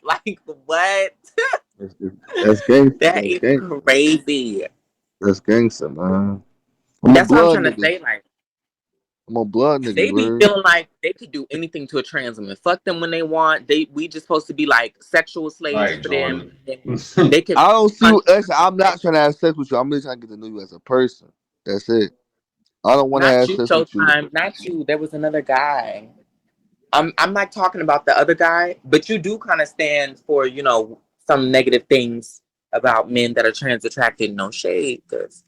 Like what? That's gangster. That That's is gangster. crazy. That's gangster, man. I'm a That's what I'm blood trying to nigga. say. Like I'm a blood nigga, they you be heard? feeling like they could do anything to a trans woman. Fuck them when they want. We just supposed to be like sexual slaves Right, for them. Jordan. And they can I don't see. punch. Listen, I'm not trying to have sex with you. I'm just trying to get to know you as a person. That's it. I don't want to Not have you, sex with you. Showtime. Not you. There was another guy. I'm not talking about the other guy, but you do kind of stand for some negative things about men that are trans attracted. No shade, because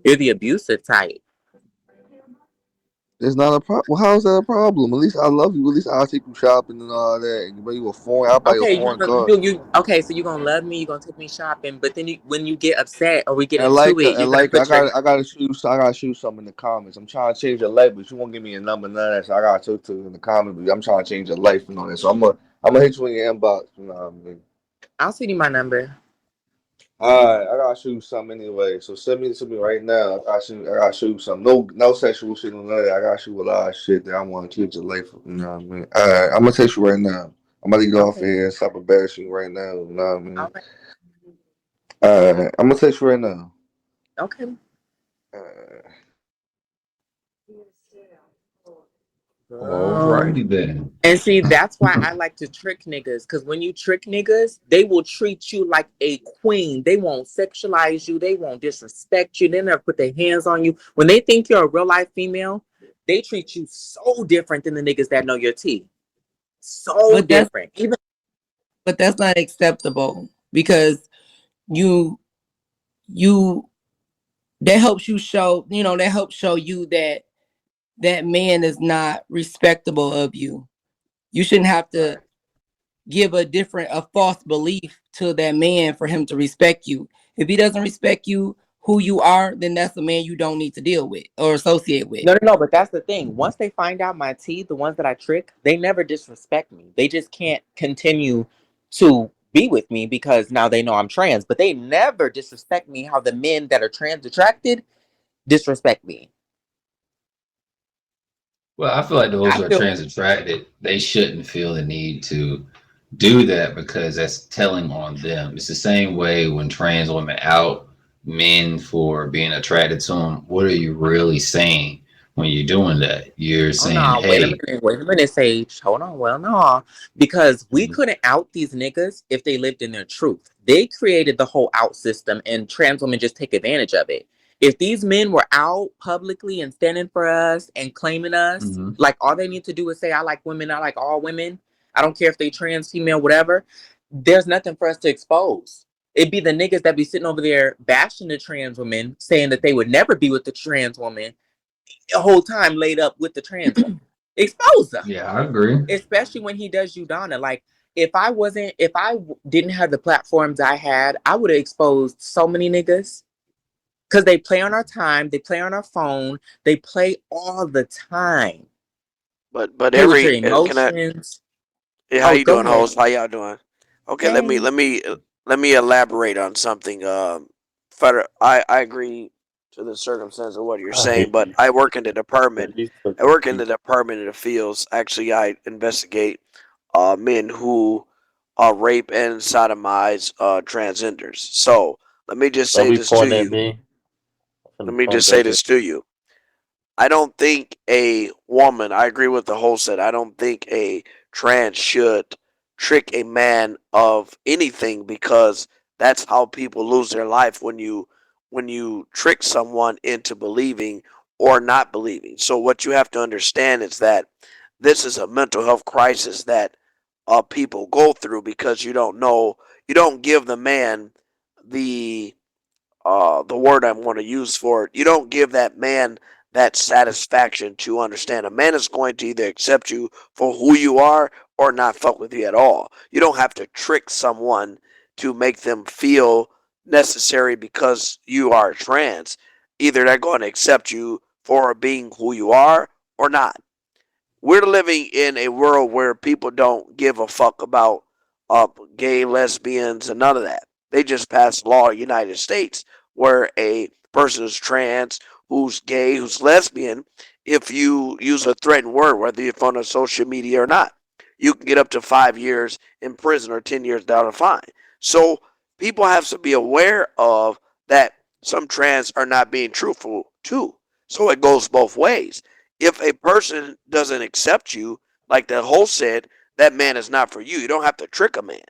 you're the abusive type. It's not a problem. Well, how is that a problem? At least I love you. At least I'll take you shopping and all that. And buy you a foreign. I'll buy you a Okay, foreign car. okay, so you're gonna love me, you're gonna take me shopping, but then when you get upset or we get And into like, it, you're and gonna like, I put your got, I gotta shoot. I gotta shoot something in the comments. I'm trying to change your life, but you won't give me a number, none of that. So I gotta talk to you in the comments. But I'm trying to change your life and all that. So I'm gonna hit you in your inbox. You know what I mean? I'll send you my number. Alright, I gotta shoot something anyway. So send me to me right now. I gotta shoot something. No sexual shit on that. I gotta shoot a lot of shit that I want to keep your life. You know what I mean? Alright, I'm gonna text you right now. I'm gonna get off Okay. here and stop embarrassing you right now. You know what I All mean? right. Alright, I'm gonna text you right now. Okay. Alright. Girl. Alrighty then. And see, that's why I like to trick niggas. Cause when you trick niggas, they will treat you like a queen. They won't sexualize you. They won't disrespect you. They never put their hands on you. When they think you're a real life female, they treat you so different than the niggas that know your tea. So But that's different. Even but that's not acceptable because you you that helps you show, that helps show you that that man is not respectable of you. You shouldn't have to give a false belief to that man for him to respect you. If he doesn't respect you who you are, then that's a man you don't need to deal with or associate with. no, but that's the thing. Once they find out my tea, the ones that I trick, they never disrespect me. They just can't continue to be with me because now they know I'm trans. But they never disrespect me how the men that are trans attracted disrespect me. Well, I feel like those I who are feel trans attracted, they shouldn't feel the need to do that because that's telling on them. It's the same way when trans women out men for being attracted to them. What are you really saying when you're doing that? You're oh saying, no, hey, wait a minute, Sage. Hold on. Well, no. Because we couldn't out these niggas if they lived in their truth. They created the whole out system and trans women just take advantage of it. If these men were out publicly and standing for us and claiming us, mm-hmm. like all they need to do is say, I like women, I like all women. I don't care if they trans, female, whatever. There's nothing for us to expose. It'd be the niggas that be sitting over there bashing the trans women, saying that they would never be with the trans woman the whole time laid up with the trans woman. Expose them, Yeah, I agree. especially when he does Udonna. Like if I didn't have the platforms I had, I would have exposed so many niggas because they play on our time, they play on our phone, they play all the time. But Play with your every can I? emotions. Hey, how Oh, you go doing, ahead. host? How y'all doing? Okay, let me Hey. let me let me elaborate on something. I agree to the circumstance of what you're I saying, hate but these. I work in the department. These I fucking work in the people. department of the fields. Actually, I investigate men who rape and sodomize transgenders. So let me just Don't say be this to pointing at you. me. I'm Let finna me punch just say that bitch. this to you. I don't think a woman, I agree with the whole set. I don't think a trans should trick a man of anything because that's how people lose their life when you trick someone into believing or not believing. So what you have to understand is that this is a mental health crisis that people go through because you don't give the man the the word I'm going to use for it. You don't give that man that satisfaction to understand. A man is going to either accept you for who you are or not fuck with you at all. You don't have to trick someone to make them feel necessary because you are trans. Either they're going to accept you for being who you are or not. We're living in a world where people don't give a fuck about uh, gay, lesbians, and none of that. They just passed a law in the United States where a person who's trans, who's gay, who's lesbian, if you use a threatened word, whether you're on social media or not, you can get up to 5 years in prison or 10 years down a fine. So people have to be aware of that some trans are not being truthful too. So it goes both ways. If a person doesn't accept you, like the host said, that man is not for you. You don't have to trick a man.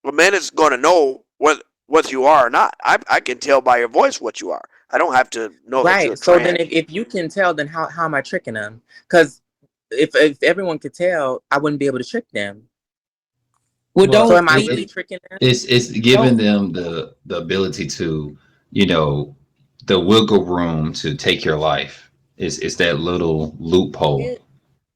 A man is going to know what you are or not. I can tell by your voice what you are. I don't have to know that you're Right. So then trans. if you can tell, then how am I tricking them? Because if everyone could tell, I wouldn't be able to trick them. Well, So Well, am I really tricking them? it's giving them the ability to, you know, the wiggle room to take your life. It's that little loophole. Here-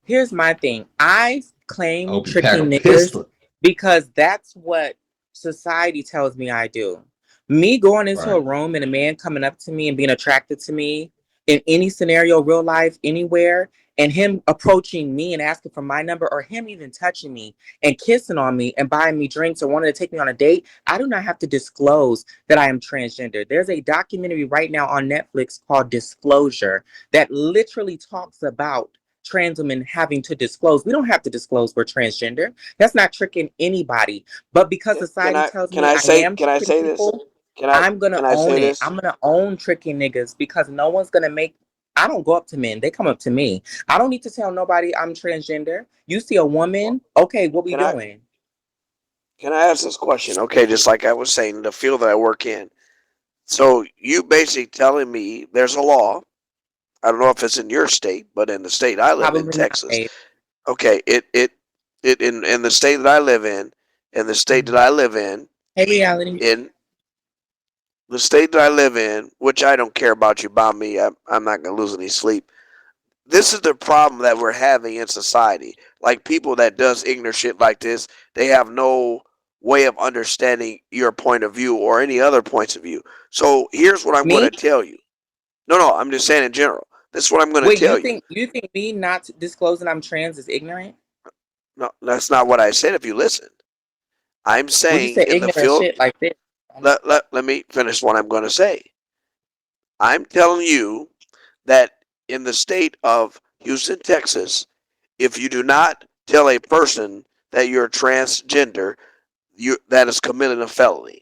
Here's my thing. I I claim hope you pack tricking a niggas pistol. because that's what society tells me I do. Me going into a Right. room and a man coming up to me and being attracted to me in any scenario, real life, anywhere, and him approaching me and asking for my number, or him even touching me and kissing on me and buying me drinks or wanting to take me on a date, I do not have to disclose that I am transgender. There's a documentary right now on Netflix called Disclosure that literally talks about trans women having to disclose. We don't have to disclose we're transgender. That's not tricking anybody. But because Can society I tells can me I I say am can I tricking say this? people, Can I I'm gonna can I own say it. this? I'm gonna own tricking niggas because no one's gonna make. I don't go up to men. They come up to me. I don't need to tell nobody I'm transgender. You see a woman, okay, what we Can I doing? can I ask this question? Okay, just like I was saying, the field that I work in. So you basically telling me there's a law. I don't know if it's in your state, but in the state I live in, Probably not, Texas. babe. Okay, it in the state that I live in the state that Mhm. I live Hey, reality. in the state that I live in, which I don't care about you about me. I'm not gonna lose any sleep. This is the problem that we're having in society. Like people that does ignorant shit like this, they have no way of understanding your point of view or any other points of view. So here's what I'm going Me? to tell you. No, I'm just saying in general. This is what I'm going to Wait, tell you. you think me not disclosing I'm trans is ignorant? No, that's not what I said. If you listen, I'm Well, you saying said in the ignorant field. shit like this. Let me finish what I'm going to say. I'm telling you that in the state of Houston, Texas, if you do not tell a person that you're transgender, that is committing a felony.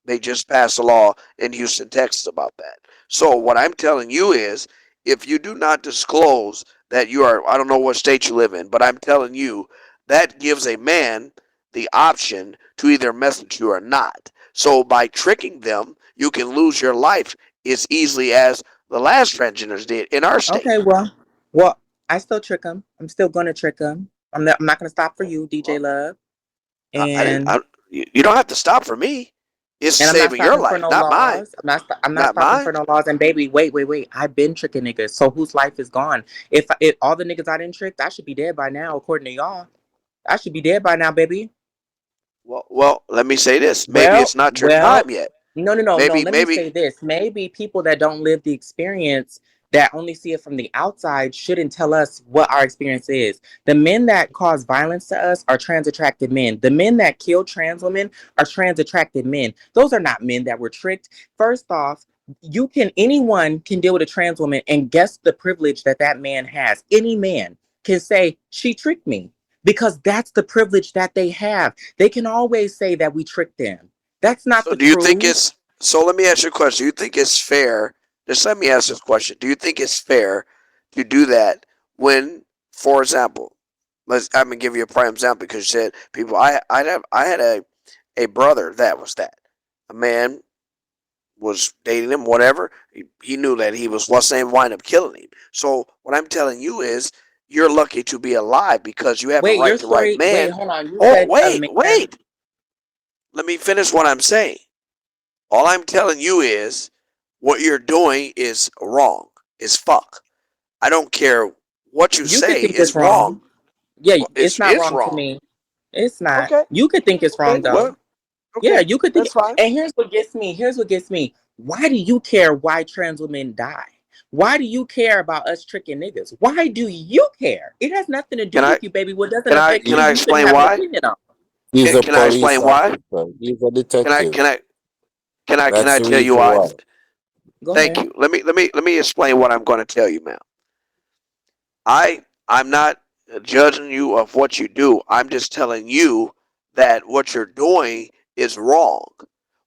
They just passed a law in Houston, Texas about that. So what I'm telling you is, if you do not disclose that you are, I don't know what state you live in, but I'm telling you that gives a man the option to either mess with you or not. So by tricking them, you can lose your life as easily as the last transgenders did in our state. Okay, well, I still trick them. I'm still gonna trick them. I'm not gonna stop for you, DJ Well, Love, I didn't. and You don't have to stop for me. It's I'm not saving your stopping for life, no not mine. laws. I'm not Not stopping mine. for no laws. And baby, wait. I've been tricking niggas. So whose life is gone? If all the niggas I didn't trick, I should be dead by now, according to y'all. I should be dead by now, baby. Well, let me say this. Maybe Well, it's not your well, time yet. no. Maybe, Let me maybe. say this. Maybe people that don't live the experience, that only see it from the outside, shouldn't tell us what our experience is. The men that cause violence to us are trans attracted men. The men that kill trans women are trans attracted men. Those are not men that were tricked. First off, anyone can deal with a trans woman and guess the privilege that that man has. Any man can say, she tricked me, because that's the privilege that they have. They can always say that we tricked them. That's not So, the do you think truth. it's? So, let me ask you a question. Do you think it's fair? Just let me ask this question. Do you think it's fair to do that when, for example, I'm gonna give you a prime example because you said people. I had a brother that was that. A man was dating him, whatever. He knew that he was what's name wind up killing him. So what I'm telling you is you're lucky to be alive because you have the Wait, right to right wait, man. hold on. You Oh said a man. wait. Let me finish what I'm saying. All I'm telling you is what you're doing is wrong. Is fuck. I don't care what you You could say think is it's wrong. wrong. Yeah, Well, it's not it's wrong to wrong. me. It's not. Okay. You could think it's Okay. wrong though. Well, okay. Yeah, you could think That's it. fine. And here's what gets me. Here's what gets me. Why do you care why trans women die? Why do you care about us tricking niggas? Why do you care? It has nothing to Can do I with you, baby. What doesn't can I affect can you, I you shouldn't explain have an why? opinion on. He's a Can I police explain why? officer. He's a Can I detective. can I can That's I the tell you reason why? why. Go Thank ahead. you. Let me explain what I'm going to tell you, ma'am. I'm not judging you of what you do. I'm just telling you that what you're doing is wrong.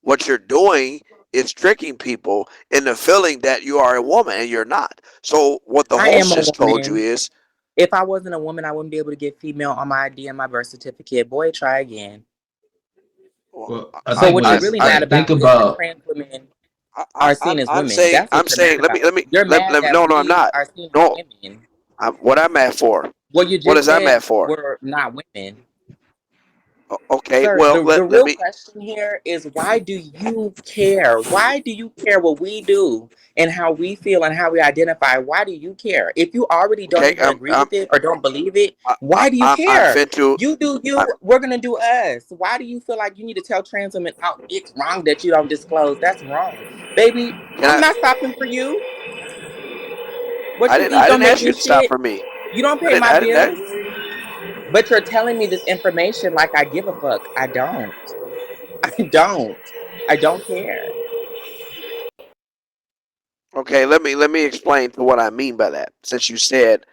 What you're doing is tricking people into feeling that you are a woman and you're not. So what the I am a hostess told you woman. is, If I wasn't a woman, I wouldn't be able to get female on my ID and my birth certificate. Boy, try again. well, Well, So what you're I really mad I think about is that about trans women are seen as women. That's I'm what you're mad saying, about. You're mad that no, no, I'm we not. are seen as No, women. what I'm mad for. Well, you What just is I'm said mad for? we're not women. Okay, Sir, well, the let real me. question here is why do you care? Why do you care what we do and how we feel and how we identify? Why do you care? If you already don't Okay, even agree with it or don't believe it, why do you I'm care? fin to. You do you, I'm, we're gonna do us. Why do you feel like you need to tell trans women, oh, it's wrong that you don't disclose? That's wrong. Baby, can I'm I? not stopping for you. What you eat I don't didn't make ask me you to stop shit. for me. You don't pay my I didn't. bills. But you're telling me this information like I give a fuck. I don't. I don't. I don't care. Okay, let me explain to what I mean by that. Since you said,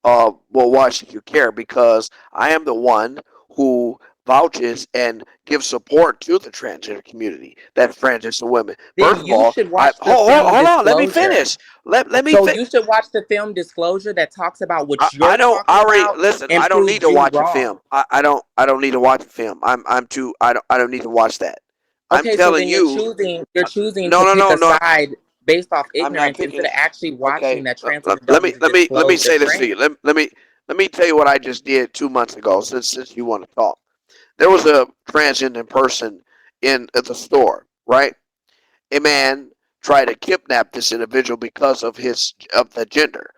well, why should you care? Because I am the one who vouches and gives support to the transgender community. That's transgender women. Then First of you all, should watch the film hold on. Let me Disclosure. finish. Let me. So you should watch the film Disclosure that talks about what I you're don't. talking about Listen. I and don't need proves to you watch a wrong. film. I don't need to watch a film. I'm too. I don't need to watch that. I'm Okay, so telling then you're you. choosing you're choosing No, to no, pick no, a no. side based off I'm not ignorance picking. instead of actually watching Okay, that trans women don't need to let me disclose the say this to you. trans. Let me tell you what I just did 2 months ago. Since you want to talk, there was a transgender person in at the store, right? A man tried to kidnap this individual because of the gender.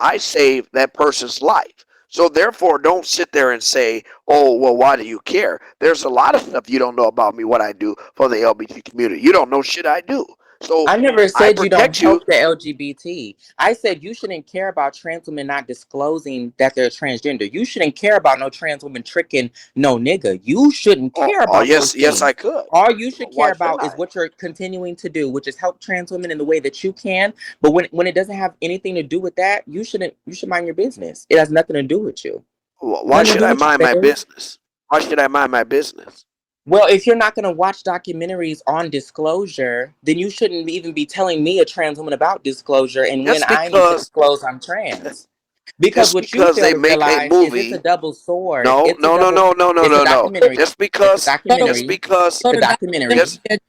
I saved that person's life. So therefore, don't sit there and say, "Oh, well, why do you care?" There's a lot of stuff you don't know about me, what I do for the LGBT community. You don't know shit I do. So I never I said you don't protect you. help the LGBT. I said you shouldn't care about trans women not disclosing that they're transgender. You shouldn't care about no trans woman tricking no nigga. You shouldn't care about those Yes, I things. could. All you should care Why shouldn't about is I? what you're continuing to do, which is help trans women in the way that you can. But when it doesn't have anything to do with that, you should mind your business. It has nothing to do with you. Why Nothing to should do I with you, mind my babe. business? Why should I mind my business? Well, if you're not going to watch documentaries on disclosure, then you shouldn't even be telling me, a trans woman, about disclosure and when Just I need to because disclose I'm trans. Because just what you because fail they to make a realize is it's a movie. double sword. No, no, no, no, no, no, It's a no, no. documentary. Just It's a because So the just documentary. because It's so a the documentary documentary. just that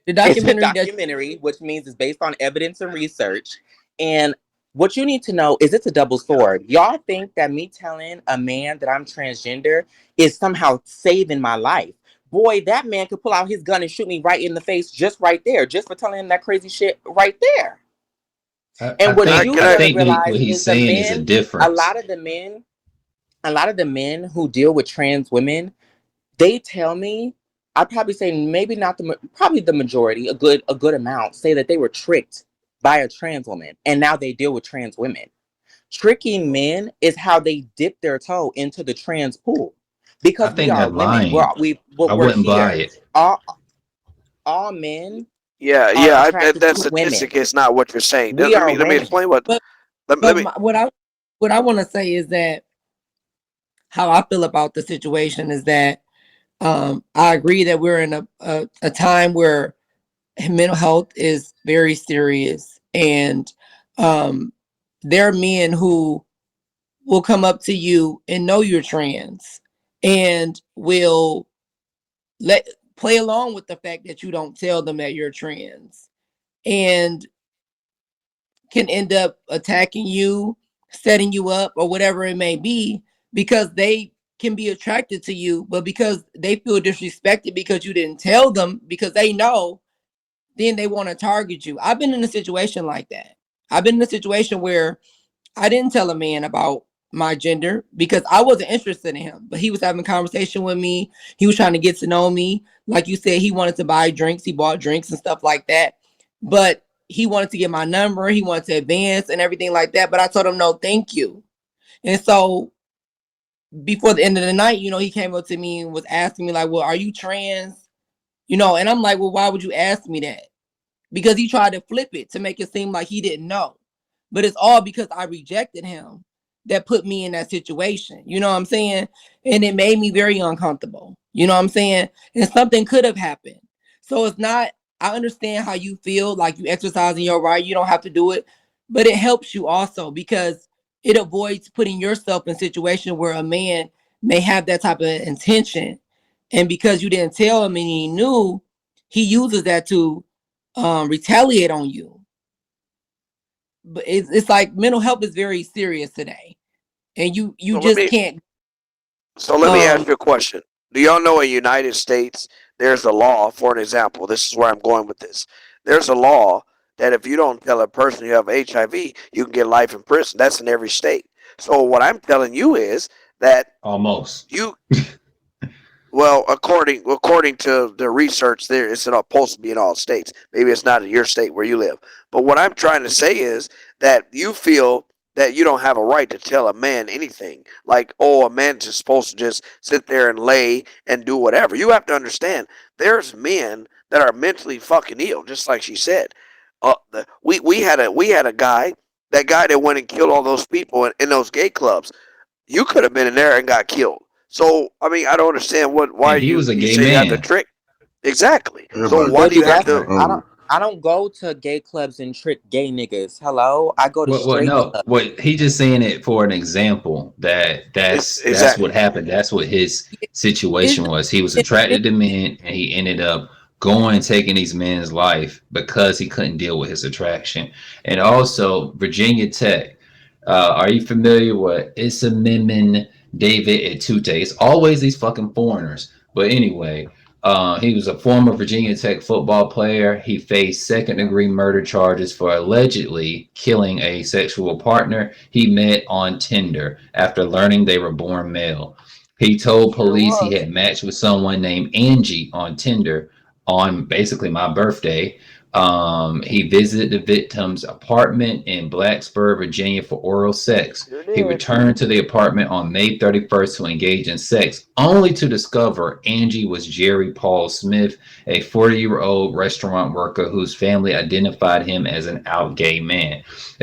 the It's a documentary that documentary, which means it's based on evidence and research. And what you need to know is it's a double sword. Y'all think that me telling a man that I'm transgender is somehow saving my life. Boy, that man could pull out his gun and shoot me right in the face, just right there, just for telling him that crazy shit right there. And what you can I I fail to think what realize he's is the saying is a men, a difference. lot of the men, a lot of the men who deal with trans women, they tell me, I'd probably say maybe not probably the majority, a good amount, say that they were tricked by a trans woman and now they deal with trans women. Tricking men is how they dip their toe into the trans pool I because we think are that women. lying. I We're wouldn't buy here. it. All all men yeah, are yeah, attracted that to women. statistic is not what you're saying. We are Let me women. explain what but let but me what I want to say is that how I feel about the situation is that I agree that we're in a time where mental health is very serious, and um, there are men who will come up to you and know you're trans and will let play along with the fact that you don't tell them that you're trans, and can end up attacking you, setting you up, or whatever it may be, because they can be attracted to you, but because they feel disrespected because you didn't tell them, because they know, then they want to target you. I've been in a situation like that. I've been in a situation where I didn't tell a man about my gender because I wasn't interested in him, but he was having a conversation with me. He was trying to get to know me. Like you said, he wanted to buy drinks. He bought drinks and stuff like that. But he wanted to get my number. He wanted to advance and everything like that. But I told him, no, thank you. And so before the end of the night, he came up to me and was asking me, like, well, are you trans? And I'm like, well, why would you ask me that? Because he tried to flip it to make it seem like he didn't know. But it's all because I rejected him. that put me in that situation. You know what I'm saying? And it made me very uncomfortable. You know what I'm saying? And something could have happened. So it's not, I understand how you feel like you exercising your right. You don't have to do it, but it helps you also because it avoids putting yourself in a situation where a man may have that type of intention. And because you didn't tell him and he knew, he uses that to retaliate on you. But it's like mental health is very serious today. And you So let just me can't ask you a question. Do y'all know in the United States there's a law, for an example, this is where I'm going with this. There's a law that if you don't tell a person you have HIV, you can get life in prison. That's in every state. So what I'm telling you is that Almost. you well, according to the research, there it's not supposed to be in all states. Maybe it's not in your state where you live. But what I'm trying to say is that you feel that you don't have a right to tell a man anything. Like, oh, a man's just supposed to just sit there and lay and do whatever. You have to understand. There's men that are mentally fucking ill, just like she said. We had a guy, that guy that went and killed all those people in those gay clubs. You could have been in there and got killed. So I mean, I don't understand why And he was a you gay say you have to man. trick. Exactly. So Everybody why do Baby, you have that's to? tripping. I don't go to gay clubs and trick gay niggas. Hello? I go to What straight no, clubs. what he just saying it for an example that that's what Exactly. happened. That's what his it's situation was. He was attracted to men and he ended up going and taking these men's life because he couldn't deal with his attraction. And also Virginia Tech. Are you familiar with Issamin David Etute? It's always these fucking foreigners. But anyway, he was a former Virginia Tech football player. He faced second degree murder charges for allegedly killing a sexual partner he met on Tinder after learning they were born male. He told sure police he was. had matched with someone named Angie on Tinder on basically my birthday. He visited the victim's apartment in Blacksburg, Virginia for oral sex. Sure He did. returned to the apartment on May 31st to engage in sex, only to discover Angie was Jerry Paul Smith, a 40-year-old restaurant worker whose family identified him as an out gay man.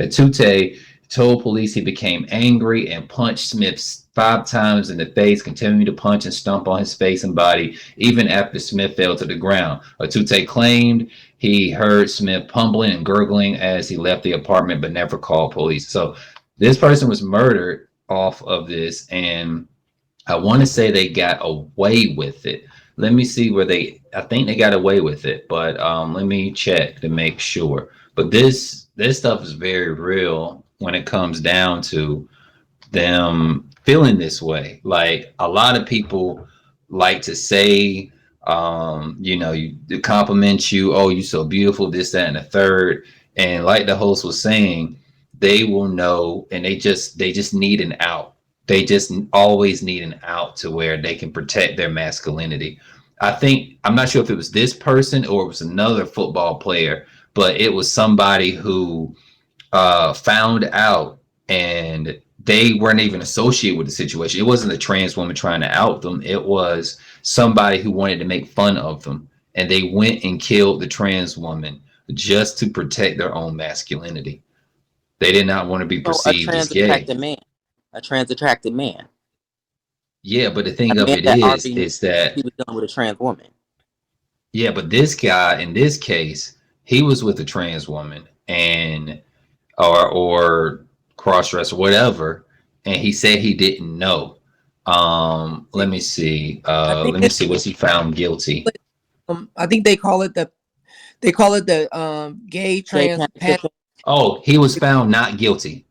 Tute told police he became angry and punched Smith 5 times in the face, continuing to punch and stomp on his face and body, even after Smith fell to the ground. Atute claimed he heard Smith pumbling and gurgling as he left the apartment, but never called police. So this person was murdered off of this, and I want to say they got away with it. Let me see where I think they got away with it, but let me check to make sure. But this stuff is very real when it comes down to them feeling this way. Like a lot of people like to say, you compliment you, oh, you so beautiful, this, that, and the third. And like the host was saying, they will know, and they just need an out. They just always need an out to where they can protect their masculinity. I'm not sure if it was this person or it was another football player, but it was somebody who found out and they weren't even associated with the situation. It wasn't a trans woman trying to out them. It was somebody who wanted to make fun of them. And they went and killed the trans woman just to protect their own masculinity. They did not want to be So a perceived as trans gay. attracted man. A trans attracted man. Yeah, but the A thing of man it that already knew is that, he was dealing with a trans woman. yeah, but this guy in this case, he was with a trans woman and or cross dress or whatever, and he said he didn't know. Let me see. I think Let me see. Was he found guilty? I think they call it the gay Gay trans panic panic. defense. Oh, he was found not guilty.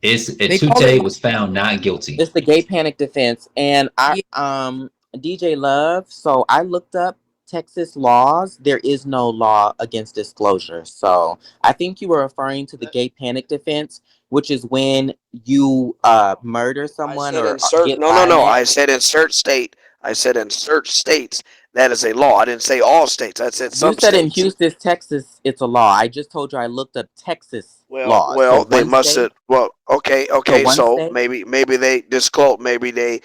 They call it Etute like was found not guilty. It's the gay panic defense. And I yeah, DJ Love, so I looked up Texas laws. There is no law against disclosure. So I think you were referring to the gay panic defense, which is when you murder I someone said or insert. get No, no, no. violent. I said insert state. I said insert states. That is a law. I didn't say all states. I said You some said in states. Houston, Texas, it's a law. I just told you I looked up Texas Well, laws. So well, they one must state. have. Well, okay, So okay. one So state. maybe they disclosed. Maybe they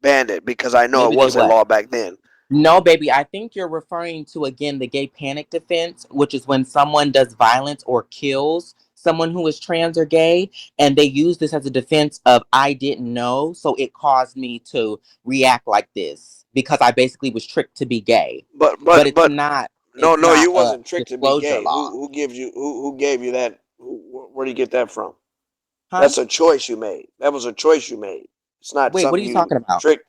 banned it because I know it Maybe they was a what? law back then. No, baby. I think you're referring to again the gay panic defense, which is when someone does violence or kills someone who is trans or gay, and they use this as a defense of I didn't know, so it caused me to react like this because I basically was tricked to be gay. But But but it's but not. no, It's no, not you a wasn't tricked to be disclosure gay. law, Who gives you who gave you that? Where do you get that from? huh? That's a choice you made. That was a choice you made. It's not Wait, what are something you you talking about? tricked.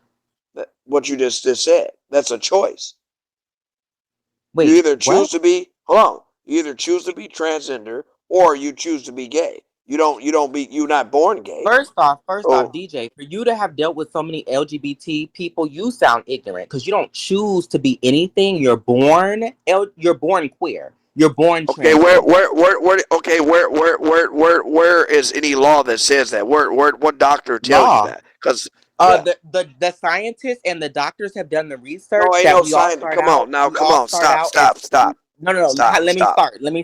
That what you just said. That's a choice. You Wait, either what? choose to be hold on. You either choose to be transgender or you choose to be gay. You're not born gay. First off, So DJ, for you to have dealt with so many LGBT people, you sound ignorant because you don't choose to be anything. You're born queer. You're born okay, transgender. okay, where is any law that says that? What doctor tells you Law. that? Because yeah, The scientists and the doctors have done the no, research ain't that no we all sign. start Come out. on now, We come all on, start stop, out as stop, stop, no. stop, Let me stop. start. Let me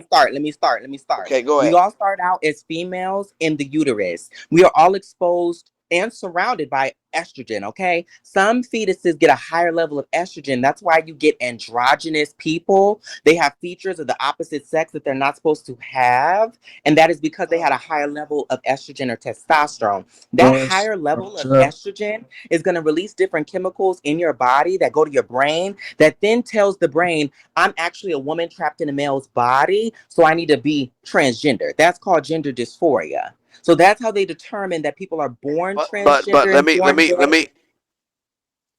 start. Okay, go We ahead. all start out as females in the uterus. We are all exposed and surrounded by estrogen. Okay, some fetuses get a higher level of estrogen. That's why you get androgynous people. They have features of the opposite sex that they're not supposed to have, and that is because they had a higher level of estrogen or testosterone. That Boss, higher level what's of up? estrogen is going to release different chemicals in your body that go to your brain that then tells the brain, I'm actually a woman trapped in a male's body, so I need to be transgender. That's called gender dysphoria. So that's how they determine that people are born But transgender and born let gay. me.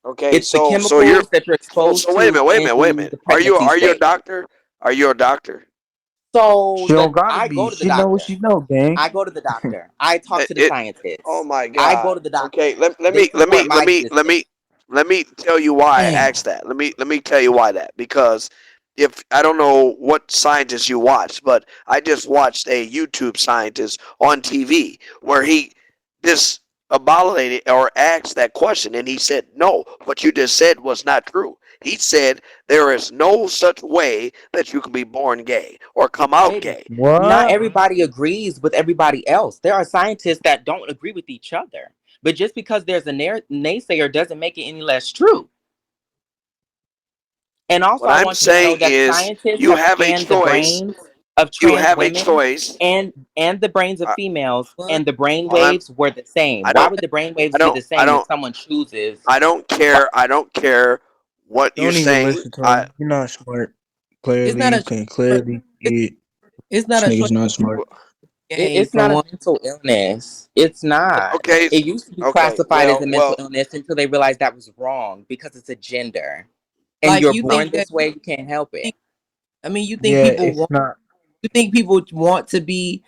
Okay, It's the so you're chemicals that you're exposed so wait a to minute, wait a in minute. the pregnancy Are you a state. doctor? Are you a doctor? So She don't the gotta I be. go to the She know what doctor. she know, gang. I go to the doctor. I talk to the It. Oh scientists. my I go God. to the Okay, doctor. They support my existence. let me tell you why I Damn. asked that. Let me tell you why that. Because if I don't know what scientist you watched, but I just watched a YouTube scientist on TV where he this abominated or asked that question and he said, no, what you just said was not true. He said there is no such way that you can be born gay or come out Baby, gay. not What? everybody agrees with everybody else. There are scientists that don't agree with each other. But just because there's a naysayer doesn't make it any less true. And also, What I I'm want you to know saying that is scientists you have have a scanned the choice. brains of You trans have a women choice. and the brains of Uh, females, What? and the brain all I'm, waves were the same. I Why don't, would the brain waves be the I same if don't, someone chooses? I don't Why? care. I don't care what you're Don't even saying. listen to him. You're not smart. It's Clearly, not you a can choice. clearly see it. It's This not a choice nigga's not smart. gay It's from not a one. mental illness. It's not. Okay, It used to be okay. classified as a mental Well, illness until they realized that was wrong because it's a gender. And Like you're you born think that. this way, you can't help it. I mean, you think Yeah, people it's want. not. You think people want to be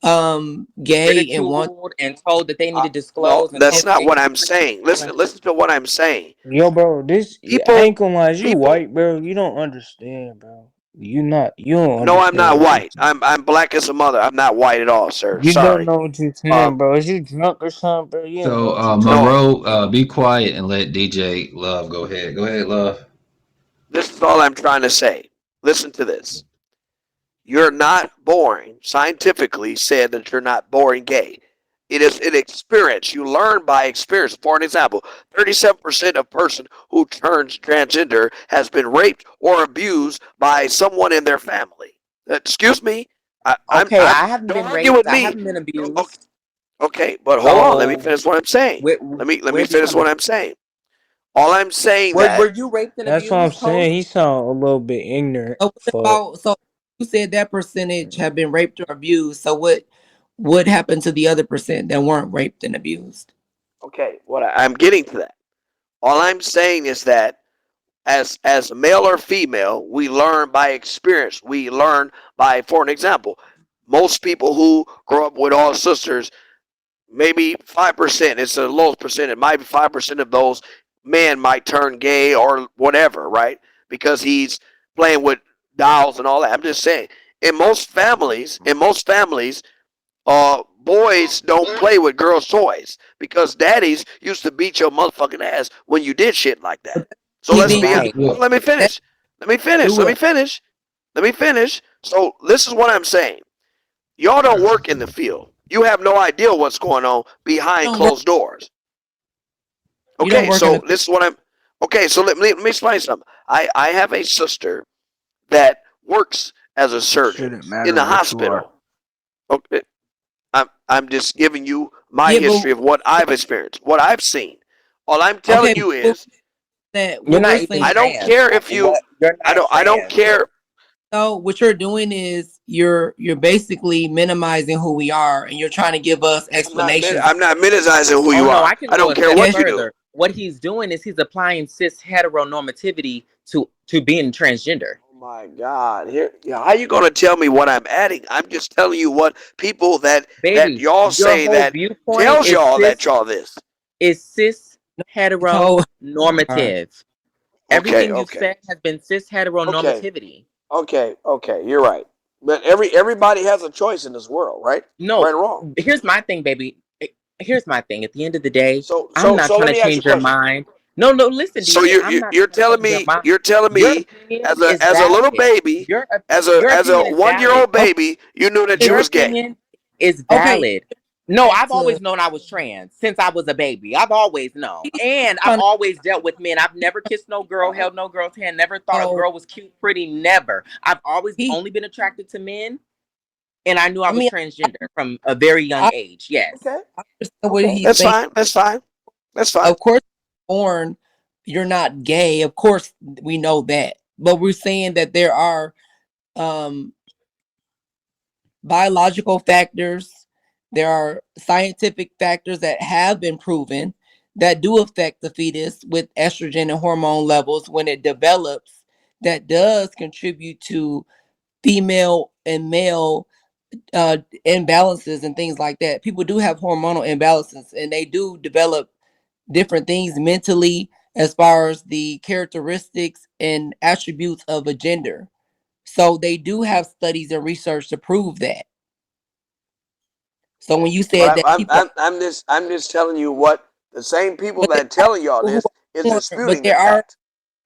gay and want. Ridiculed and told that they need to no, disclose and that's told that not they what need to I'm treat saying. people. Listen to what I'm saying. Yo, bro, this, I People, ain't gonna lie, you people. white, bro. You don't understand, bro. You don't No, I'm understand not what you're white. saying. I'm black as a mother. I'm not white at all, sir. You don't Sorry. know what you're Uh, saying, bro. Is you drunk or something, bro? You don't know So, what you're no. talking Monroe, be quiet and let DJ Love go ahead. Go ahead, Love. This is all I'm trying to say. Listen to this. You're not born, scientifically said that you're not born gay. It is an experience. You learn by experience. For an example, 37% of person who turns transgender has been raped or abused by someone in their family. Excuse me. Okay, I haven't don't been argue with raped. I me. haven't been Okay, abused. okay, but hold on. Let me So finish what I'm saying. Let me where'd you finish come what in? I'm saying. All I'm saying Were that you raped and That's what I'm abused, saying. Post? He sound a little bit ignorant. So what Fuck. about? So you said that percentage have been raped or abused. So what happened to the other percent that weren't raped and abused? okay, I'm getting to that. All I'm saying is that as male or female, we learn by experience. We learn by, for an example, most people who grow up with all sisters, maybe 5%, it's the lowest percent. It might be 5% of those men might turn gay or whatever, right? Because he's playing with dolls and all that. I'm just saying, in most families, boys don't play with girls' toys because daddies used to beat your motherfucking ass when you did shit like that. But So let's anything be. to Right. Well, let me that finish. Let me finish. do Let me with finish. Let me finish. So this is what I'm saying. Y'all don't work in the field. You have no idea what's going on behind don't work. closed doors. You don't Okay, work in so the. this is what I'm. Okay, so let me explain something. I have a sister that works as a surgeon Shouldn't in matter the what you are. hospital. Okay, I'm just giving you my Yeah, but history of what I've experienced, what I've seen. All I'm telling okay, you but is, that You're what we're not even saying. I don't trans. care if you. What? You're not I don't trans. care. So what you're doing is you're basically minimizing who we are, and you're trying to give us explanations. I'm not minimizing who Oh you no, are. I can I go don't a care step what Yes, you do. further. What he's doing is he's applying cis heteronormativity to being transgender. Oh my God! Here, yeah, how you gonna tell me what I'm adding? I'm just telling you what people that Baby, y'all your say whole that viewpoint tells y'all that y'all this. is cis so uh, heteronormative. Okay, Everything you've okay, said has been cis okay, heteronormativity. okay. You're right. But everybody has a choice in this world, right? No, Right or wrong. here's my thing, baby. Here's my thing. At the end of the day, So I'm so not so trying let to me ask you a change your question. mind. No, no, listen, So DJ. I'm not you're trying to telling change your me mind. you're telling Your me opinion is as a little valid. baby, Your as a opinion is 1 year valid. old baby, you knew that you Your was gay. opinion is okay, valid. No, back I've to always known I was trans since I was a baby. I've always known. And I've trying to always dealt with men. I've never kissed no girl, held no girl's hand, never thought a so girl was cute, pretty, never. I've always he. only been attracted to men, and I knew I I was mean, transgender from a very young I age. Yes. Okay, understand what okay, he's that's saying. fine. That's fine. That's fine. Of course, born, you're not gay. Of course, we know that. But we're saying that there are um, biological factors, there are scientific factors that have been proven that do affect the fetus with estrogen and hormone levels when it develops, that does contribute to female and male imbalances and things like that. People do have hormonal imbalances and they do develop different things mentally as far as the characteristics and attributes of a gender. So they do have studies and research to prove that. So when Okay, you but said that people, I'm just telling you what the same people but there that are telling y'all people who this are is born, disputing that fact.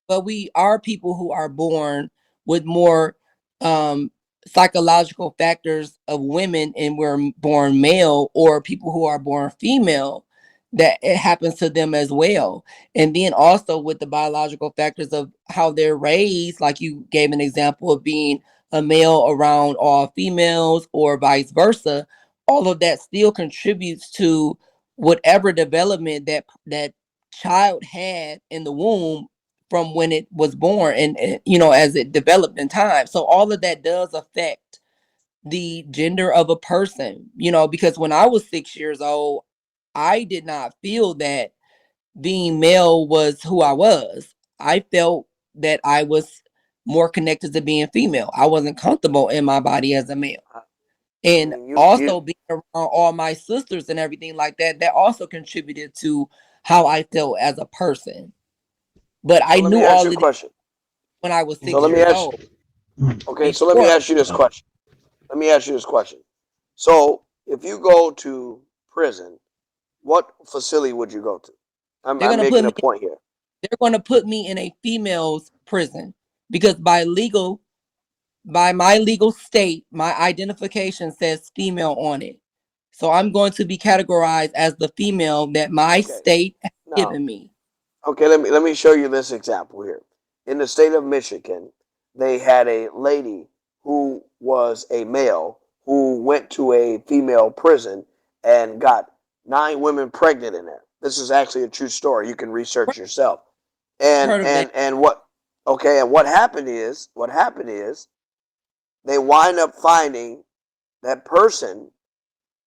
but we are people who are born with more um psychological factors of women and we're born male, or people who are born female, that it happens to them as well. And then also with the biological factors of how they're raised, like you gave an example of being a male around all females or vice versa, all of that still contributes to whatever development that child had in the womb from when it was born, and as it developed in time. So all of that does affect the gender of a person, because when I was 6 years old, I did not feel that being male was who I was. I felt that I was more connected to being female. I wasn't comfortable in my body as a male. I And mean, you also being around all my sisters and everything like that, that also contributed to how I felt as a person. But so I let me knew ask all you a of this question. when I was So six let me years ask old. okay, so let me Before ask you this question. Let me ask you this question. So if you go to prison, what facility would you go to? they're I'm gonna put making a me, point here. they're gonna put me in a female's prison because by my legal state, my identification says female on it. So I'm going to be categorized as the female that my Okay. state has Now, given me. okay, let me show you this example here. In the state of Michigan, they had a lady who was a male who went to a female prison and got 9 women pregnant in there. This is actually a true story. You can research yourself. And Heard of that? what okay, and what happened is they wind up finding that person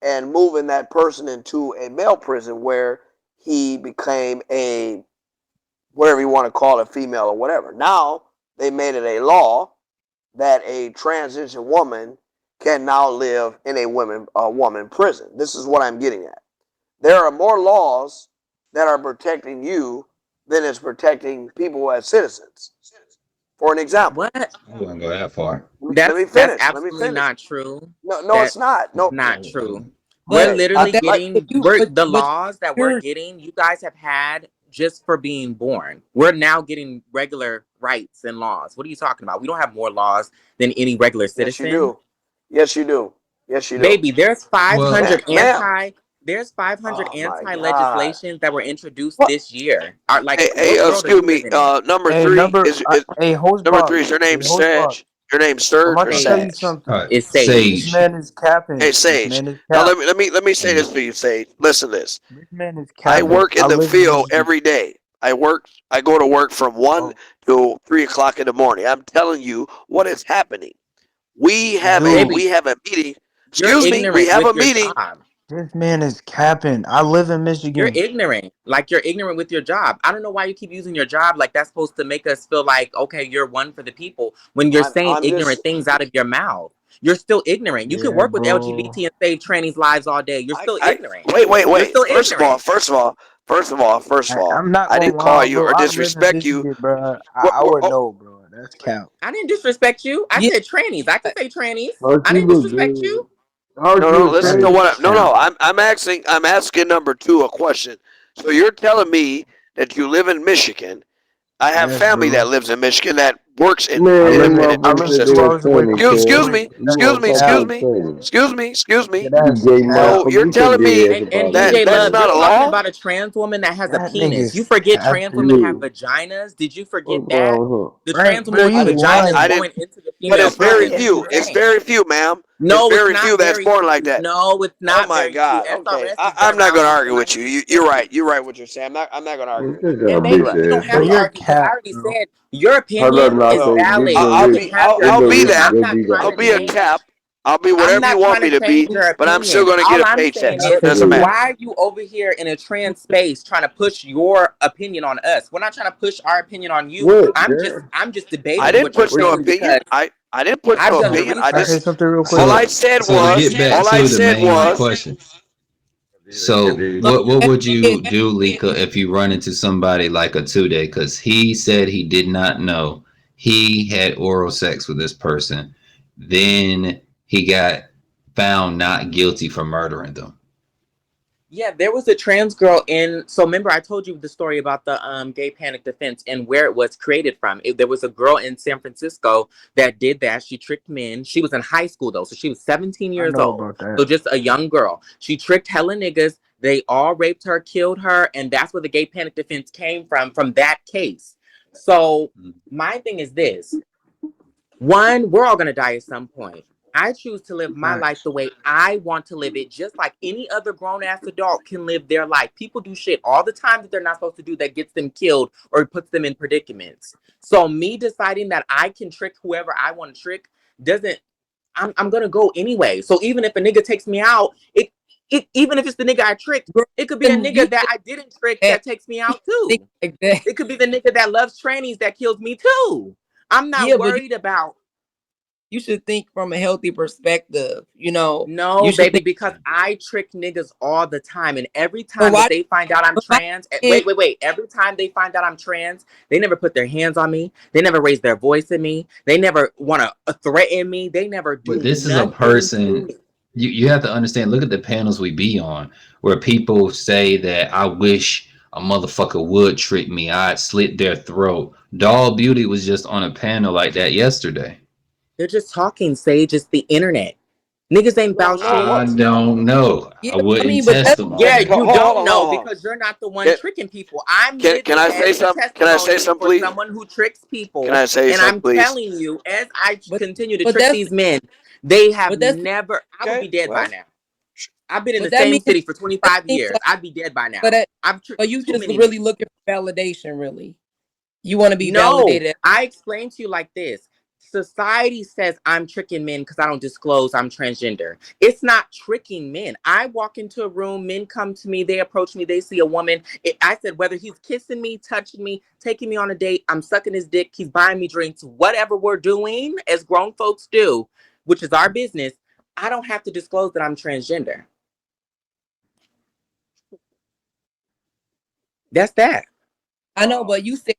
and moving that person into a male prison where he became a whatever you want to call it, female or whatever. Now they made it a law that a transition woman can now live in a woman prison. This is what I'm getting at. There are more laws that are protecting you than is protecting people as citizens. For an example, What? I wouldn't go that far. let me That's finish. Let me absolutely finish. not true. No, no, That it's not. is No, not true. We're But okay. literally that, Like getting the but laws that we're you're getting, you guys have had just for being born. We're now getting regular rights and laws. What are you talking about? We don't have more laws than any regular yes, you citizen. do. Yes, you do. Yes, you do. Baby, Well, Ma'am. there's 500 Oh my anti God. legislations that were introduced What? this year. Like, Hey, what world are excuse you me. living in? Number Hey, three is hey, host number Bob. three is your Hey, name host Bob. Stretch. Your name's I'm Serge about or to Sage. tell you Sage? something. All right, It's This Sage. Sage. man is capping. Hey, This Sage. man is Now cap. let me say this Mhm. for you, Sage. Listen to this. This man is I capping. work I in the live in field Michigan. every day. I go to work from 1 Oh, to 3 o'clock in the morning. I'm telling you what is happening. We have dude, a meeting. You're Excuse me, we ignorant have with a your meeting. job. this man is capping. I live in You're Michigan. ignorant. Like you're ignorant with your job. I don't know why you keep using your job like that's supposed to make us feel like, okay, you're one for the people when you're saying I'm ignorant just things out of your mouth. You're still ignorant. You can Yeah, work with bro. LGBT and save trannies' lives all day. You're still I ignorant. You're wait. still ignorant. First of all, I'm not I gonna didn't call lie, you bro. or I live in disrespect you. Michigan, bro. I What, would know, bro. That's cap. I didn't disrespect you. I Yeah, said trannies. I can say trannies. How'd I you didn't look disrespect good? you. How'd no, you a listen That to is trans? what. cap. I'm asking number two a question. So you're telling me that you live in Michigan. I have Yes, family bro. that lives in Michigan that works in I Man, live them in I motherfuckers live said two they Newschester. was hours away training, from Excuse cuz. me, Detroit. You That's want to talk cap. about training. excuse Yeah, me. You that's gay cap. So motherfucker. you're You couldn't telling get me his And about it. that DJ that's Love, not you're a talking law? about a trans woman that has a That penis. You nigga's forget trans women have capping. You. vaginas. Did you forget What's that? wrong with The Right, trans woman bro, with the I you didn't. vagina is lying. going into the But female it's body very and Lying, she's few. bro. It's saying, very few, ma'am. It's no, it's very few not that's very born like few. that. No, it's Oh not my very few. God. Okay, SRS is I'm done not out gonna in argue with you. You're right. 2050. You're right. What you're saying. I'm not gonna argue this? with This you. y'all And You're baby, bitch right. we don't Bro, have ass. to you're argue because I cap, already bro. said your Hold up, opinion now, is Well, say we valid. go You I'll read. can be have your We I'll go be opinion. read. that. I'm Go not read trying I'll to be a change. that. cap. I'll be I'm whatever you not want trying me to to change be. your But I'm still opinion. gonna get All a I'm paycheck. saying Can I is, say Doesn't something? matter. why are you over here in a trans space trying to push your opinion on us? We're not trying to push our opinion on you. What, I'm just I debating didn't what you're push no saying opinion. because I didn't push I've no done the opinion. Can I say research. something real quick? All I So, said so to get back to the main was question. So, So, what would you do, Lika, if you run into somebody like a 2 day? Because he said he did not know he had oral sex with this person. Then he got found not guilty for murdering them. Yeah, there was a trans girl in. So remember, I told you the story about the gay panic defense and where it was created from. There was a girl in San Francisco that did that. She tricked men. She was in high school though, so she was 17 I years know old. about that. So just a young girl. She tricked hella niggas. They all raped her, killed her, and that's where the gay panic defense came from that case. So my thing is this. One, we're all going to die at some point. I choose to live my life Facts. the way I want to live it, just like any other grown ass adult can live their life. People do shit all the time that they're not supposed to do that gets them killed or puts them in predicaments. So, me deciding that I can trick whoever I want to trick doesn't, I'm going to go anyway. So, even if a nigga takes me out, even if it's the nigga I tricked, girl, it could be a you nigga that I didn't trick should that takes me out think too. like that. It could be the nigga that loves trannies that kills me too. I'm not Yeah, but worried about. you should think from a healthy perspective. No, You should baby, think. because I trick niggas all the time. And every But time that why? they find out I'm But why? trans, wait. Every time they find out I'm trans, they never put their hands on me. They never raise their voice at me. They never want to threaten me. They never But do this is a nothing to person, me. you have to understand, look at the panels we be on where people say that I wish a motherfucker would trick me. I'd slit their throat. Doll Beauty was just on a panel like that yesterday. They're just talking, Sage. It's the internet. Niggas ain't No, about no. shit. I don't know. Yeah, I I wouldn't mean, but test that's them Yeah, on Okay, that. you hold don't on, know hold on. because you're not the one Can, tricking people. I'm can living I say as the something? Can I say testimony something, for please? someone who tricks Can people. I say And something, I'm please? telling you, as I but continue to but trick that's these men, they have but that's never, I would Okay. be dead by Well, now. I've been in the but that same means city for that 25 seems years. like I'd be dead by but now. that, I've tricked but you too just many really niggas. looking for validation, really. You want to be No, validated. I explained to you like this. Society says I'm tricking men because I don't disclose I'm transgender. It's not tricking men. I walk into a room, men come to me, they approach me, they see a woman. I said, whether he's kissing me, touching me, taking me on a date, I'm sucking his dick, he's buying me drinks, whatever we're doing as grown folks do, which is our business, I don't have to disclose that I'm transgender. That's that. I know, but you said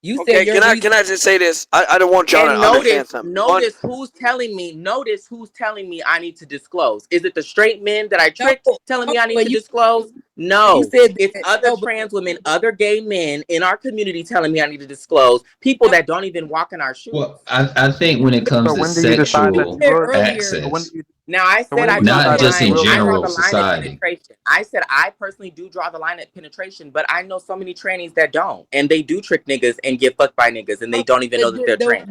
okay. your reason. Can I just say this? I don't want y'all to And understand something. One, notice who's telling me, I need to disclose. Is it the straight men that I No, tricked telling me I need but to disclose? you No, said it's that. other No, but trans women, other gay men in our community telling me I need to disclose. People no, that don't even walk in our Well, shoes. I think when it comes So to when do you decide that you you sexual said will? earlier. So when do access, you? Now I So said when do I you draw the not decide that just you in line. will I draw disclose? the general line at society. penetration. I said I personally do draw the line at penetration, but I know so many trannies that don't, and they do trick niggas and get fucked by niggas, and they don't even know that they're trans.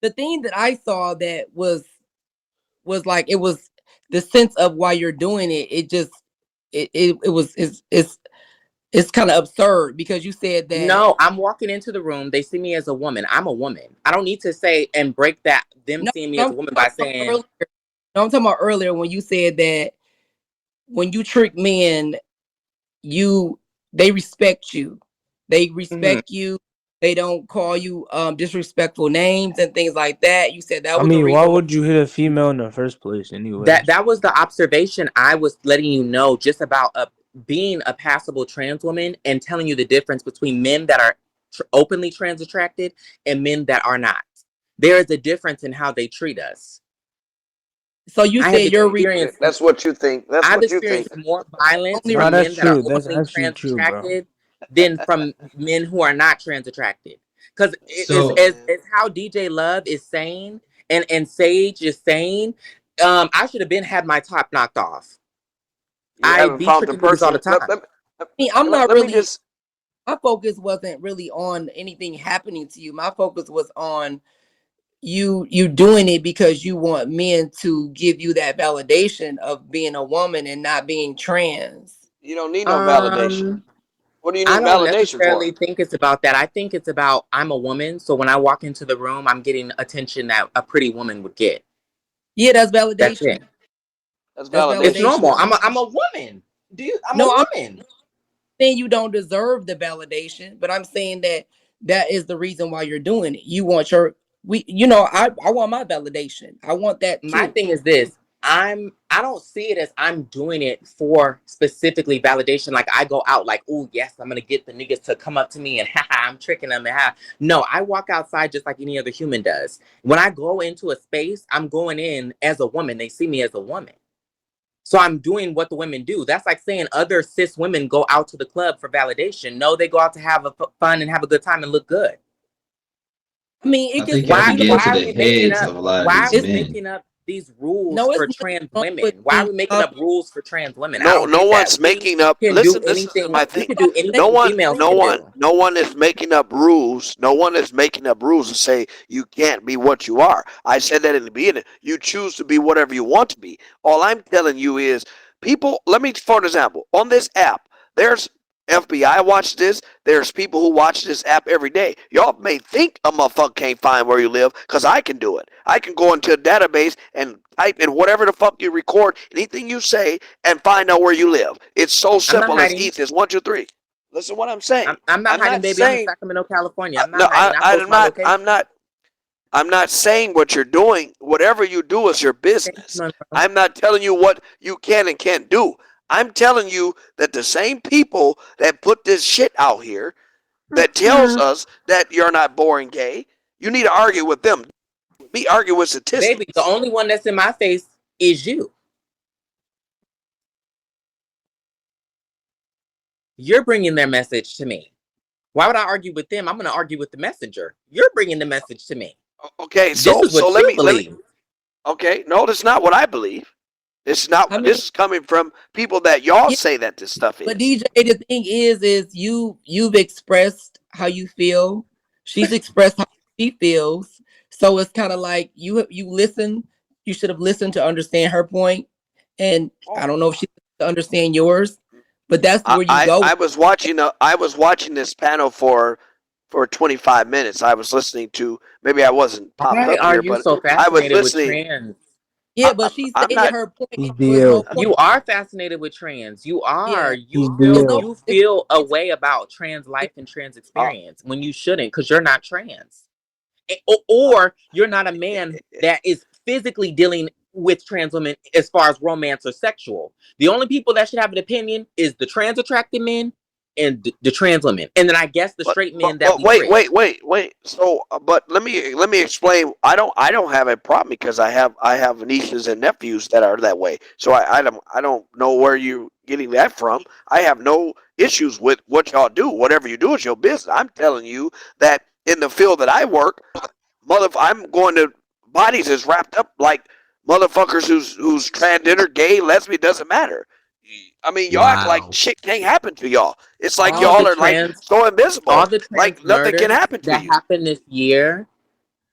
The the thing that I saw that was like, it was the sense of why you're doing it. It just it was it's kind of absurd because you said that. No, I'm walking into the room. They see me as a woman. I'm a woman. I don't need to say and break that them No, seeing me I'm as a talking woman by about saying, earlier. No, I'm talking about earlier when you said that when you trick men, you they respect you. They mhm. respect you. They don't call you disrespectful names and things like that. You said that I was the mean, why reason why. would you hit a female in the first place, anyways? That was the observation I was letting you know just about being a passable trans woman and telling you the difference between men that are openly trans attracted and men that are not. There is a difference in how they treat us. So you I have said your reason. Okay, experienced that's what you think. That's I've what you think. experienced more violence Only No, from reason. that's men that are true. That's openly actually trans true, bro. attracted than from men who are not trans attracted. Because it is So as how DJ Love is saying and Sage is saying, I should have been had my top knocked off. You I haven't be found the tricking niggas all person. the time. I mean, I'm not Let me really. just. My focus wasn't really on anything happening to you. My focus was on you doing it because you want men to give you that validation of being a woman and not being trans. You don't need no validation. Um, What do you I need don't validation for? necessarily think it's about that. I think it's about I'm a woman, so when I walk into the room, I'm getting attention that a pretty woman would get. Yeah, that's That's it. validation. That's That's It's validation. normal. validation. I'm a woman. I'm a No, I'm woman. saying you don't deserve the validation, but I'm saying that that is the reason why you're doing it. You want your I want my validation. I want that My too. thing is this. I don't see it as I'm doing it for specifically validation. Like I go out like, oh yes, I'm gonna get the niggas to come up to me and haha, I'm tricking them and ha. No, I walk outside just like any other human does. When I go into a space, I'm going in as a woman. They see me as a woman. So I'm doing what the women do. That's like saying other cis women go out to the club for validation. No, they go out to have fun and have a good time and look good. I mean, it I can, think you have Why to you know, get why into are the we making heads up of a lot of why are these we it's men. making up these rules no, it's for nothing trans wrong with women? Why are being we making up rules for trans women? I No, don't no get that. one's We making up. can do Listen, this is anything. my We thing. can do No anything one, females no can one, do. no one is making up rules. No one is making up rules to say you can't be what you are. I said that in the beginning. You choose to be whatever you want to be. All I'm telling you is, people. Let me, for an example, on this app, there's FBI watch this. There's people who watch this app every day. Y'all may think a motherfucker can't find where you live, because I can do it. I can go into a database and type in whatever the fuck you record, anything you say, and find out where you live. It's so I'm not simple as hiding. easy as 1, 2, 3. Listen to what I'm saying. I'm not I'm hiding, not baby. I'm in saying Sacramento, California. I'm not no. hiding. I post I'm my not. location. I'm not saying what you're doing. Whatever you do is your Thanks, business. Monroe. I'm not telling you what you can and can't do. I'm telling you that the same people that put this shit out here that tells us that you're not boring gay, you need to argue with them. Me argue with Baby, the statistics. only one that's in my face is you. You're bringing their message to me. Why would I argue with them? I'm going to argue with the messenger. You're bringing the message to me. Okay, This is so what let you me. believe. Okay, no, that's not what I believe. This is not. I mean, This is coming from people that y'all yeah, say that this stuff but is. DJ, the thing is you've expressed how you feel. She's expressed how she feels. So it's kind of like you listen. You should have listened to understand her point, and I don't know if she to understand yours, but that's where you go. I was watching this panel for 25 minutes. I was listening to, maybe I wasn't popped Why up are here, you but so I was fascinated with listening. trans? Yeah, but she I'm stated not. her point. He's So it's no DL. point. You are fascinated with trans. You are. Yeah, He's it's no. DL. You It's, feel a it's, way about trans life and trans Uh, experience when you shouldn't because you're not trans. uh, Or you're not a man that is physically dealing with trans women as far as romance or sexual. The only people that should have an opinion is the trans attracted men and the trans women. And then I guess the straight men that but we trick. wait. So, but let me explain. I don't have a problem because I have nieces and nephews that are that way. So I don't know where you getting that from. I have no issues with what y'all do. Whatever you do is your business. I'm telling you that in the field that I work, I'm going to bodies is wrapped up like motherfuckers who's transgender, gay, lesbian, doesn't matter. I mean, y'all act like Wow. shit can't happen to y'all. It's like All the y'all are like trans so all invisible, the trans like nothing can murders happen to that you. happened this year,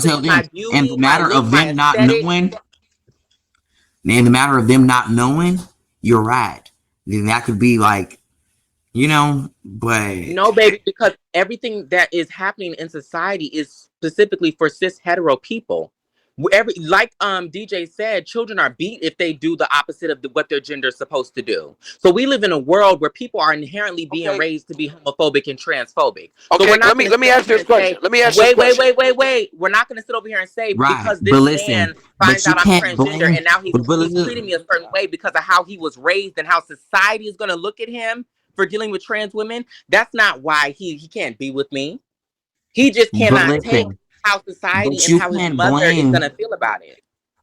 gonna tell them. my And beauty, the my matter look, of my them not aesthetic. knowing, in the matter of them not knowing, you're right. Then that could be like, but No, baby, because everything that is happening in society is specifically for cis hetero people. Like DJ said, children are beat if they do the opposite of what their gender is supposed to do. So we live in a world where people are inherently being raised to be homophobic and transphobic. So Okay, let me ask this question. Wait. We're not going to sit over here and say right. because But this man finds out I'm transgender and now he's treating me a certain way because of how he was raised and how society is going to look at him for dealing with trans women. That's not why he can't be with me. He just cannot take how society and how his mother is gonna feel about it.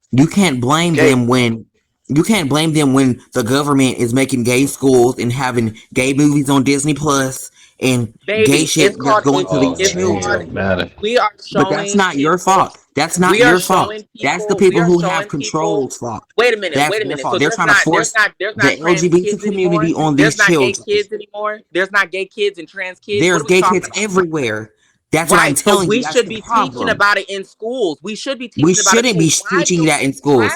You can't blame them when the government is making gay schools and having gay movies on Disney Plus and gay shit that's going to these children. We are showing, but that's not your fault. That's not your fault. That's the people who have control's fault. Wait a minute. So they're trying to force the LGBT community on these children. There's not gay kids anymore. There's not gay kids and trans kids. There's gay kids everywhere. That's what I'm telling you. We should be teaching about it in schools. We should be teaching about it. We shouldn't be teaching that in schools.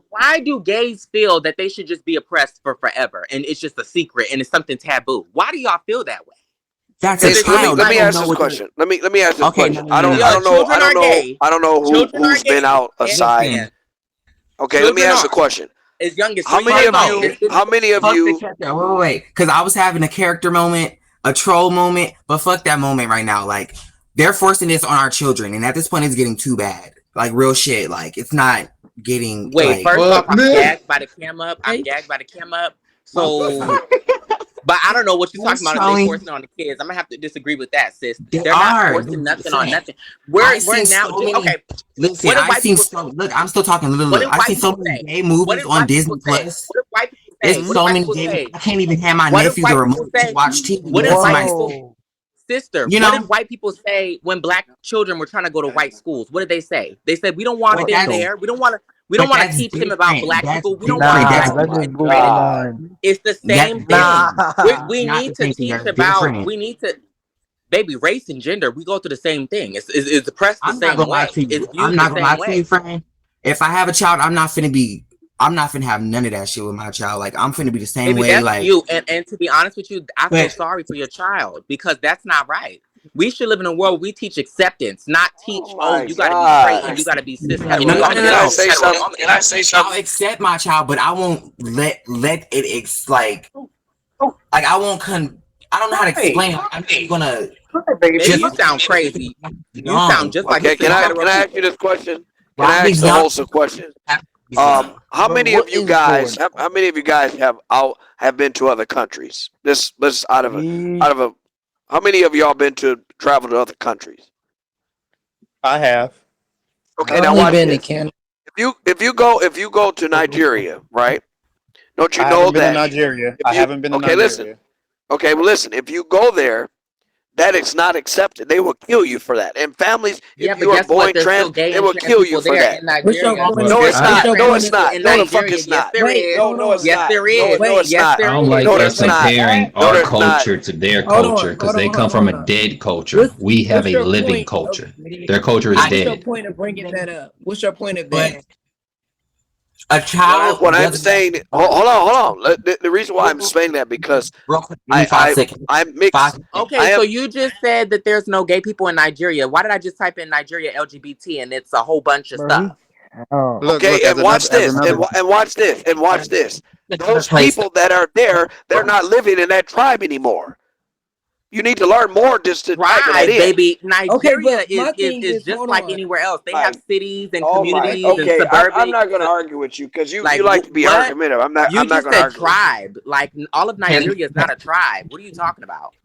Why do gays feel that they should just be oppressed for forever and it's just a secret and it's something taboo? Why do y'all feel that way? That's a child. Let me ask this question. Let me ask this question. I don't know who's been out aside. Okay, let me ask a question. As young as how many of you? Wait, because I was having a character moment, a troll moment, but fuck that moment right now. Like, they're forcing this on our children, and at this point, it's getting too bad. Like, real shit. Like, it's not getting. Wait, first off, I'm gagged by the cam up. So, but I don't know what you're talking about. If they forcing it on the kids, I'm gonna have to disagree with that, sis. They're not forcing nothing on nothing. We're now okay. Listen, I'm still talking. I've seen so many gay movies on Disney Plus. What if white people say? There's so many gay. I can't even have my nephews the remote to watch TV. What if white people? Sister, what did white people say when black children were trying to go to white schools? What did they say? They said we don't want them there. We don't want to teach them about black people. We don't want to. It's the same thing. We need to teach about. We need to. Baby, race and gender, we go through the same thing. It's oppressed the same way. I'm not gonna lie to you, friend. If I have a child, I'm not finna have none of that shit with my child. Like, I'm finna be the same way. That's like you. And to be honest with you, I feel sorry for your child because that's not right. We should live in a world where we teach acceptance, not teach. You gotta be straight and you gotta be cis. Can I say something? I'll accept my child, but I won't let it like I won't I don't know how to explain it. I'm just gonna. You sound crazy. You sound just like. Can I ask you this question? Can I ask the host a question? How many of you guys have been to other countries? This out of a. How many of y'all been to travel to other countries? I have. Okay, now watch this. If you go to Nigeria, right? Don't you know that? I haven't been to Nigeria. Listen. Okay, well, listen. If you go there, that is not accepted. They will kill you for that. And families, if you are born trans, they will kill you for that. No, it's not. No, it's not. No, the fuck it's not. No, it's not. Yes, there is. No, it's not. I don't like us comparing our culture to their culture because they come from a dead culture. We have a living culture. Their culture is dead. What's your point of bringing that up? What's your point of that? A child. What I'm saying, hold on. The reason why I'm saying that because I'm mixed. Okay, so you just said that there's no gay people in Nigeria. Why did I just type in Nigeria LGBT and it's a whole bunch of stuff? Okay, and watch this. Those people that are there, they're not living in that tribe anymore. You need to learn more just to type that in. Baby. Nigeria is just like anywhere else. They have cities and communities and suburbs. I'm not going to argue with you because you like to be argumentative. I'm not going to argue. Tribe. Like, all of Nigeria is not a tribe. What are you talking about?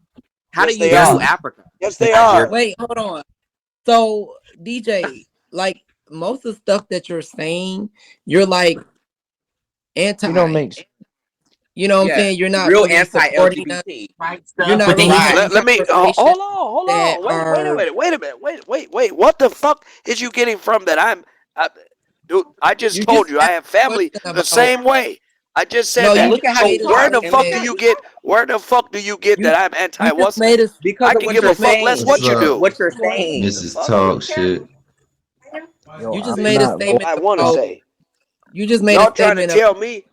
How do you do Africa? Yes, they are. Wait, hold on. So, DJ, like, most of the stuff that you're saying, you're like anti. You don't make. You know what I'm saying? You're not real anti-LGBT. You're not. Let me hold on. Wait a minute. What the fuck is you getting from that? Dude, I just told you I have family the same way. I just said that. So where the fuck do you get that I'm anti? What's because I can give a fuck less what you do. What you're saying. This is talk shit. You just made a statement. I want to say. You just made Y'all a trying to statement. tell me.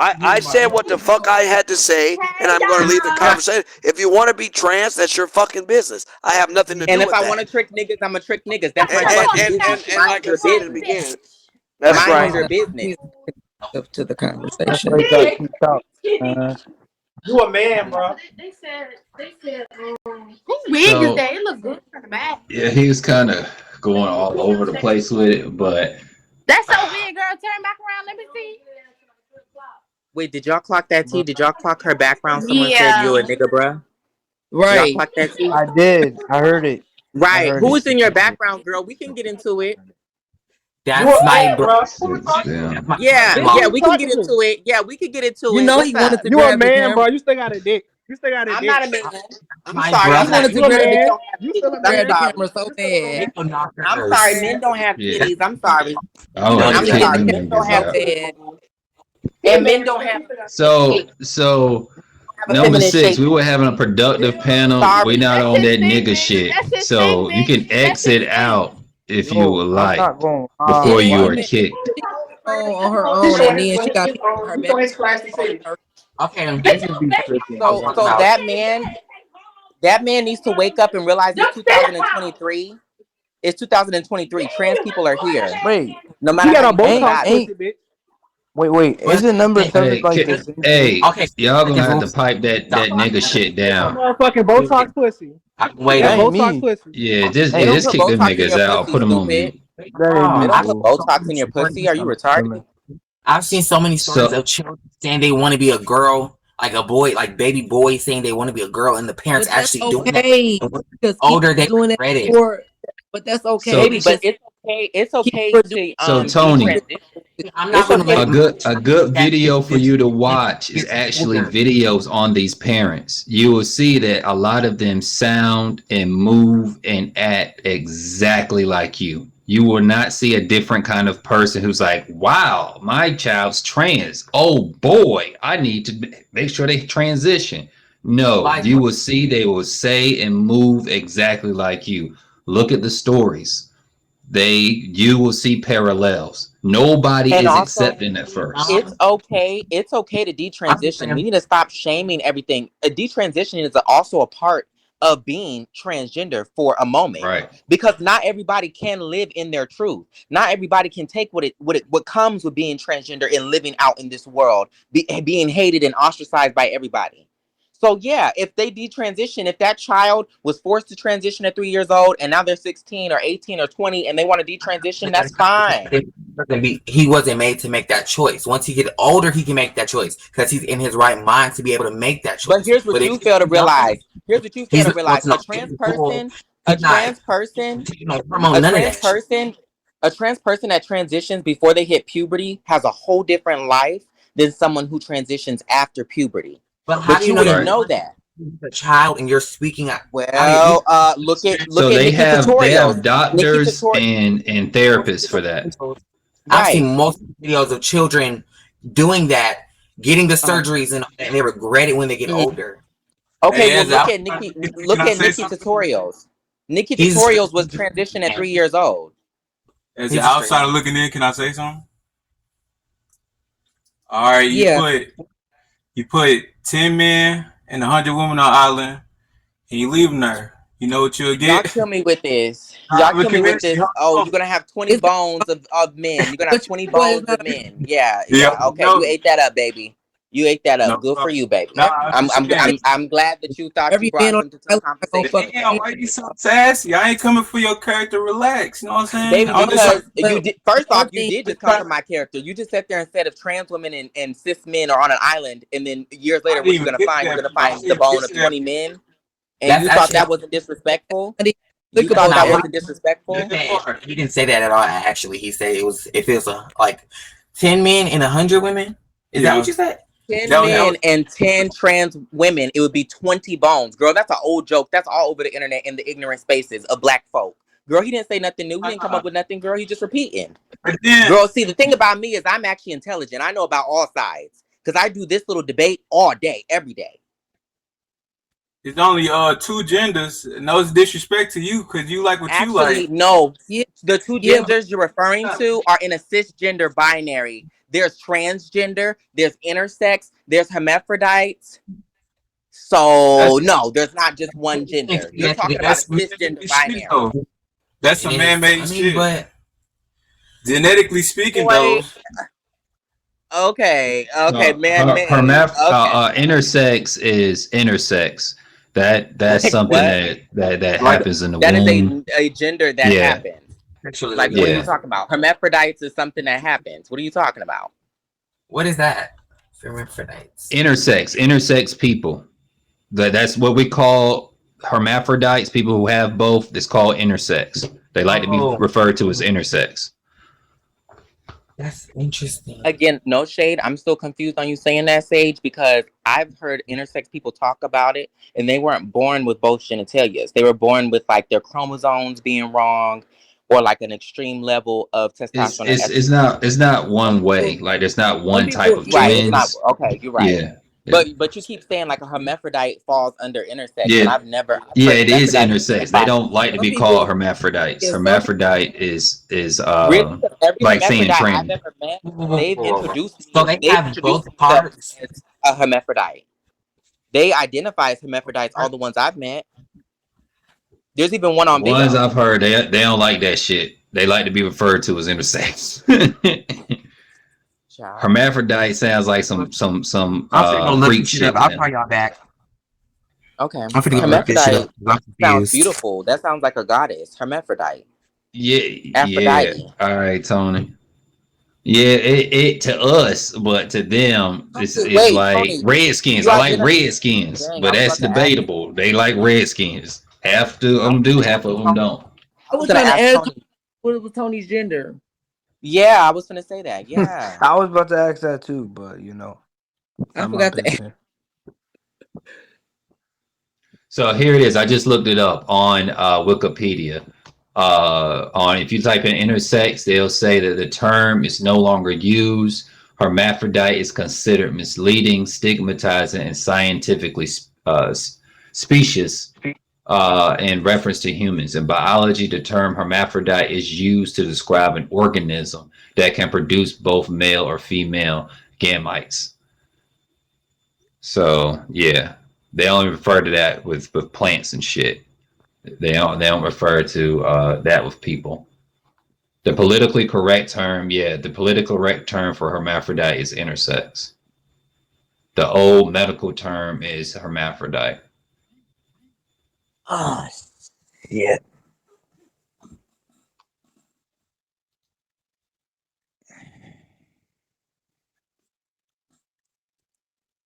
I said what the fuck I had to say, and I'm going to leave the conversation. If you want to be trans, that's your fucking business. I have nothing to do And if with I that. want to trick niggas, I'm gonna trick niggas. That's my And, fucking and, business. and, and Mind like I your said in the business. beginning, that's Mind right. your business. Up to the That's conversation. why he got kicked out. You a man, bro. They said, who wig is that? It look good from the back. Yeah, he was kind of going all over the place with it, but That's so weird, girl. Turn back around. Let me see. Wait, did y'all clock that T? Did y'all clock her background? Someone said Yeah. you a nigga, bruh. Y'all Right. clock that T? I did. I heard it. Right. heard Who's it. in your background, girl? We can get into it. That's my bro. yeah. Yeah, we can get into it. Yeah, we can get into You it. know What's he wanted up? to You a grab the man, bro. camera. You still got a dick. You still got a I'm dick. not a man. I'm My sorry. I'm brother. not a You a man. Men man. don't have You titties. still a I'm Grab the man. sorry. camera so bad. I'm sorry. Men don't have titties. I'm sorry. I would I'm have He kicked sorry. them Men don't niggas have so out. titties. bad. And men don't have So a number feminine 6, shape. we were having a productive panel. Sorry. We not That's on his that thing, nigga man. shit. That's his So thing, you man. can That's his exit thing. out if you Yo, would I'm like not going. before Yeah, you she are made kicked. on her own, and then she got her back. Okay. This is be tripping, So bro. that man needs to wake up and realize it's 2023. It's 2023. Trans people are here. Wait, No She matter got how a you feel Botox about it. pussy, bitch. wait. Isn't number 7 like the same thing? Okay. Y'all gonna have to pipe that nigga shit down. Motherfucking Botox pussy. Wait That That a ain't Botox me. pussy. Yeah, They don't just put kick them Botox in niggas your out. pussy, Put them on stupid. mute. That ain't me, They don't put fool. Botox in your pussy. Are you retarded? I've seen so many stories So of children saying they want to be a girl, like a boy, like baby boys saying they want to be a girl, and the parents But that's actually doing that. okay And when because older, kids they doing that regret it. before. But that's okay so Baby, but because it's okay. It's kids okay were doing to so Tony, detransition. I'm not It's going to okay. let my a good that video for you to watch is gets actually older. videos on these parents. You will see that a lot of them sound and move and act exactly like you. You will not see a different kind of person who's like, wow, my child's trans. Oh boy, I need to make sure they transition. No, Like, you will see they will say and move exactly like you. Look at the stories. You will see parallels. Nobody And is also, accepting at first. it's okay. It's okay to detransition. We need to stop shaming everything. A detransition is also a part of being transgender for a moment. Right. Because not everybody can live in their truth. Not everybody can take what comes with being transgender and living out in this world, being hated and ostracized by everybody. So yeah, if they detransition, if that child was forced to transition at 3 years old and now they're 16 or 18 or 20 and they want to detransition, that's fine. He wasn't made to make that choice. Once he get older, he can make that choice because he's in his right mind to be able to make that choice. But here's what you fail to realize. Here's what you fail to realize. A trans person that transitions before they hit puberty has a whole different life than someone who transitions after puberty. But you wouldn't know that. The child and you're speaking at look at So they Nikki have tutorials. doctors and therapists for that. I've seen multiple videos of children doing that, getting the surgeries and they regret it when they get older. Okay, well look at Nikki tutorials. Nikki tutorials was transitioned at 3 years old. As an outsider looking in, can I say something? All right, you put 10 men and 100 women on an island, and you leave them there. You know what you'll get? Y'all kill me with this. Y'all kill me with this. Oh, you're gonna have 20 bones of men. You're gonna have 20 bones of men. Yeah. Okay, you ate that up, baby. You ate that up. Good for you, baby. I'm glad that you thought you brought something to the conversation. Damn, why you so sassy? I ain't coming for your character. Relax. You know what I'm saying? Baby, because you did. First off, you did just come for my character. You just sat there and said if trans women and cis men are on an island, and then years later, what you're gonna find? You're gonna find the bone of 20 men, and you thought that wasn't disrespectful. You thought that wasn't disrespectful. He didn't say that at all. Actually, he said it was if it was like 10 men and 100 women. Is that what you said? 10 men and 10 trans women, it would be 20 bones. Girl, that's an old joke. That's all over the internet in the ignorant spaces of black folk. Girl, he didn't say nothing new. He didn't come up with nothing, girl. He just repeating. Girl, see, the thing about me is I'm actually intelligent. I know about all sides. Because I do this little debate all day, every day. It's only two genders. No disrespect to you, because you like what you like. No. The two genders you're referring to are in a cisgender binary. There's transgender, there's intersex, there's hermaphrodites. So no, there's not just one gender. You're talking about a cisgender binary. That's some man-made shit. But genetically speaking, Boy, though. Okay, man-made. Intersex is intersex. That's Like something what? that happens in the That womb. is a gender that Yeah. happens. Like, what are you talking about? Hermaphrodites is something that happens. What are you talking about? What is that? Hermaphrodites. Intersex people. That's what we call hermaphrodites. People who have both. It's called intersex. They like to be referred to as intersex. That's interesting. Again, no shade. I'm still confused on you saying that, Sage, because I've heard intersex people talk about it, and they weren't born with both genitalias. They were born with like their chromosomes being wrong, or like an extreme level of testosterone. It's not one way. Like there's not one type of twins. Right. It's not okay. You're right. Yeah. But you keep saying like a hermaphrodite falls under intersex, and Yeah. I've never. It is intersex. They don't like to be called hermaphrodites. Hermaphrodite is really, every like saying hermaphrodite trans. I've ever met, they've introduced me. So they have both parts as a hermaphrodite. They identify as hermaphrodites. All the ones I've met. There's even one on Ones video. I've heard, they don't like that shit. They like to be referred to as intersex. Hermaphrodite sounds like some freak shit. I'll call y'all back. Okay. I'm finna look this shit up. Sounds beautiful. That sounds like a goddess. Hermaphrodite. Yeah. Aphrodite. Yeah. All right, Tony. Yeah, it to us, but to them, it's like Tony, Redskins. I like Redskins, but that's debatable. They like Redskins. Half of them do, half of them don't. I was trying to ask what was Tony's gender. Yeah, I was gonna say that. Yeah, I was about to ask that too, but you know, I forgot to ask. So here it is. I just looked it up on Wikipedia. If you type in intersex, they'll say that the term is no longer used. Hermaphrodite is considered misleading, stigmatizing, and scientifically specious in reference to humans. In biology, the term hermaphrodite is used to describe an organism that can produce both male or female gametes. So yeah, they only refer to that with plants and shit. They don't refer to that with people. The politically correct term, the politically correct term for hermaphrodite is intersex. The old medical term is hermaphrodite. Oh, shit.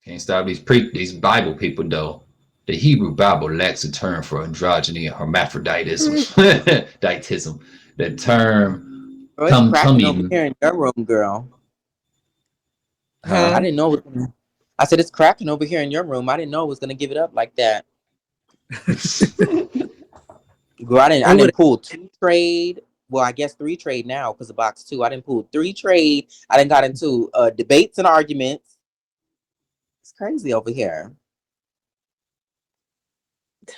Can't stop these Bible people though. The Hebrew Bible lacks a term for androgyny and hermaphroditism. Ditism. The term come over here in your room, girl. I didn't know. I said it's cracking over here in your room. I didn't know it was gonna give it up like that. Girl, I didn't pull 2 trade. Well, I guess 3 trade now because of box 2. I didn't pull 3 trade. I didn't got into debates and arguments. It's crazy over here.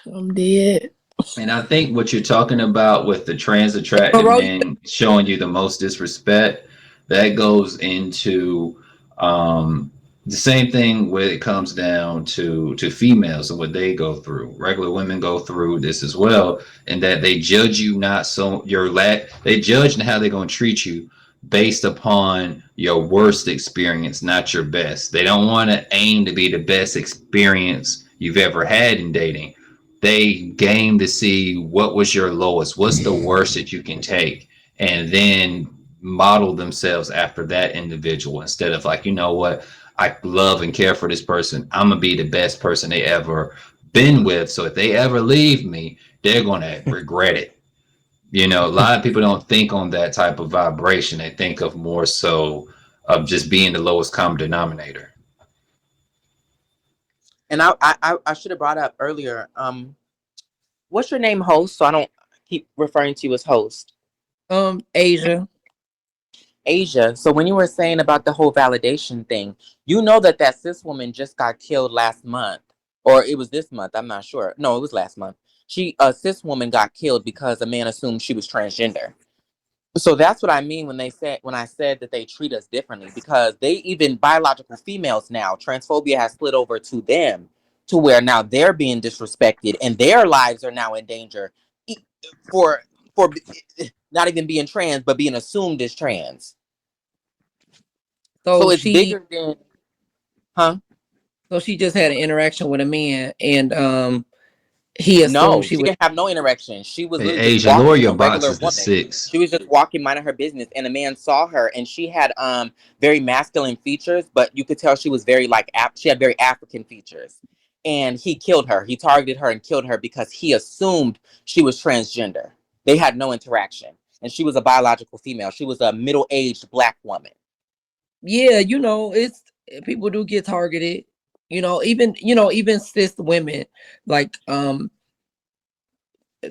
I'm dead. And I think what you're talking about with the trans attracted men showing you the most disrespect, that goes into the same thing when it comes down to females and what they go through. Regular women go through this as well, and that they judge you they judge how they're going to treat you based upon your worst experience, not your best. They don't want to aim to be the best experience you've ever had in dating. They game to see what was your lowest, what's the worst that you can take, and then model themselves after that individual instead of like, you know what, I love and care for this person. I'm gonna be the best person they ever been with. So if they ever leave me, they're gonna regret it. You know, a lot of people don't think on that type of vibration. They think of more so of just being the lowest common denominator. And I should have brought up earlier. What's your name, host? So I don't keep referring to you as host. Asia. Asia. So when you were saying about the whole validation thing, you know that cis woman just got killed last month, or it was this month. I'm not sure. No, it was last month. A cis woman got killed because a man assumed she was transgender. So that's what I mean when I said that they treat us differently, because they, even biological females now, transphobia has slid over to them, to where now they're being disrespected and their lives are now in danger e- for not even being trans but being assumed as trans. So So it's she bigger than, huh? so she just had an interaction with a man, and he assumed No, she she was. didn't have no interaction. She was Hey, literally just Asia, lower walking, your a regular boxes to woman. 6. She was just walking, minding her business, and a man saw her, and she had very masculine features, but you could tell she was very like she had very African features. And he killed her. He targeted her and killed her because he assumed she was transgender. They had no interaction, and she was a biological female. She was a middle-aged black woman. Yeah, it's people do get targeted. Even cis women, like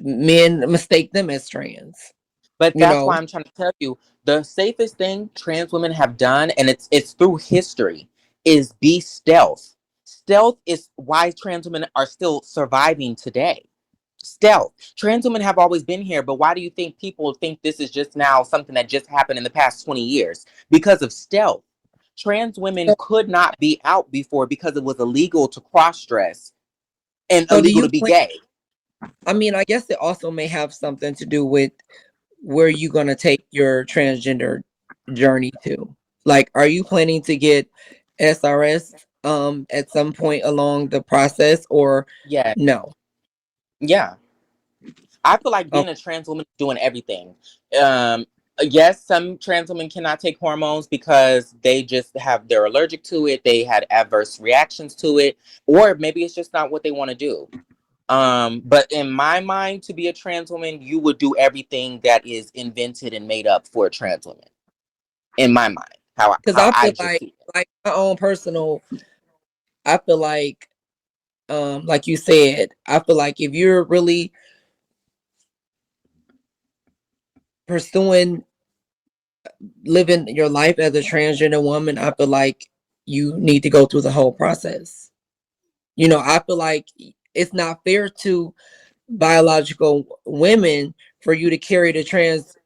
men mistake them as trans. But You that's know, why I'm trying to tell you, the safest thing trans women have done, and it's through history, is be stealth. Stealth is why trans women are still surviving today. Stealth. Trans women have always been here, but why do you think people think this is just now something that just happened in the past 20 years? Because of stealth. Trans women could not be out before because it was illegal to cross dress and so do illegal you to be plan? gay. I mean, I guess it also may have something to do with where you gonna take your transgender journey to. Like, are you planning to get SRS at some point along the process, or Yeah. no? Yeah. I feel like Oh, being a trans woman is doing everything. Um, yes, some trans women cannot take hormones because they just they're allergic to it. They had adverse reactions to it, or maybe it's just not what they want to do. But in my mind, to be a trans woman, you would do everything that is invented and made up for a trans woman. In my mind, because how I I feel just see it. like my own personal. I feel like you said, I feel like if you're really pursuing living your life as a transgender woman, I feel like you need to go through the whole process. I feel like it's not fair to biological women for you to carry the trans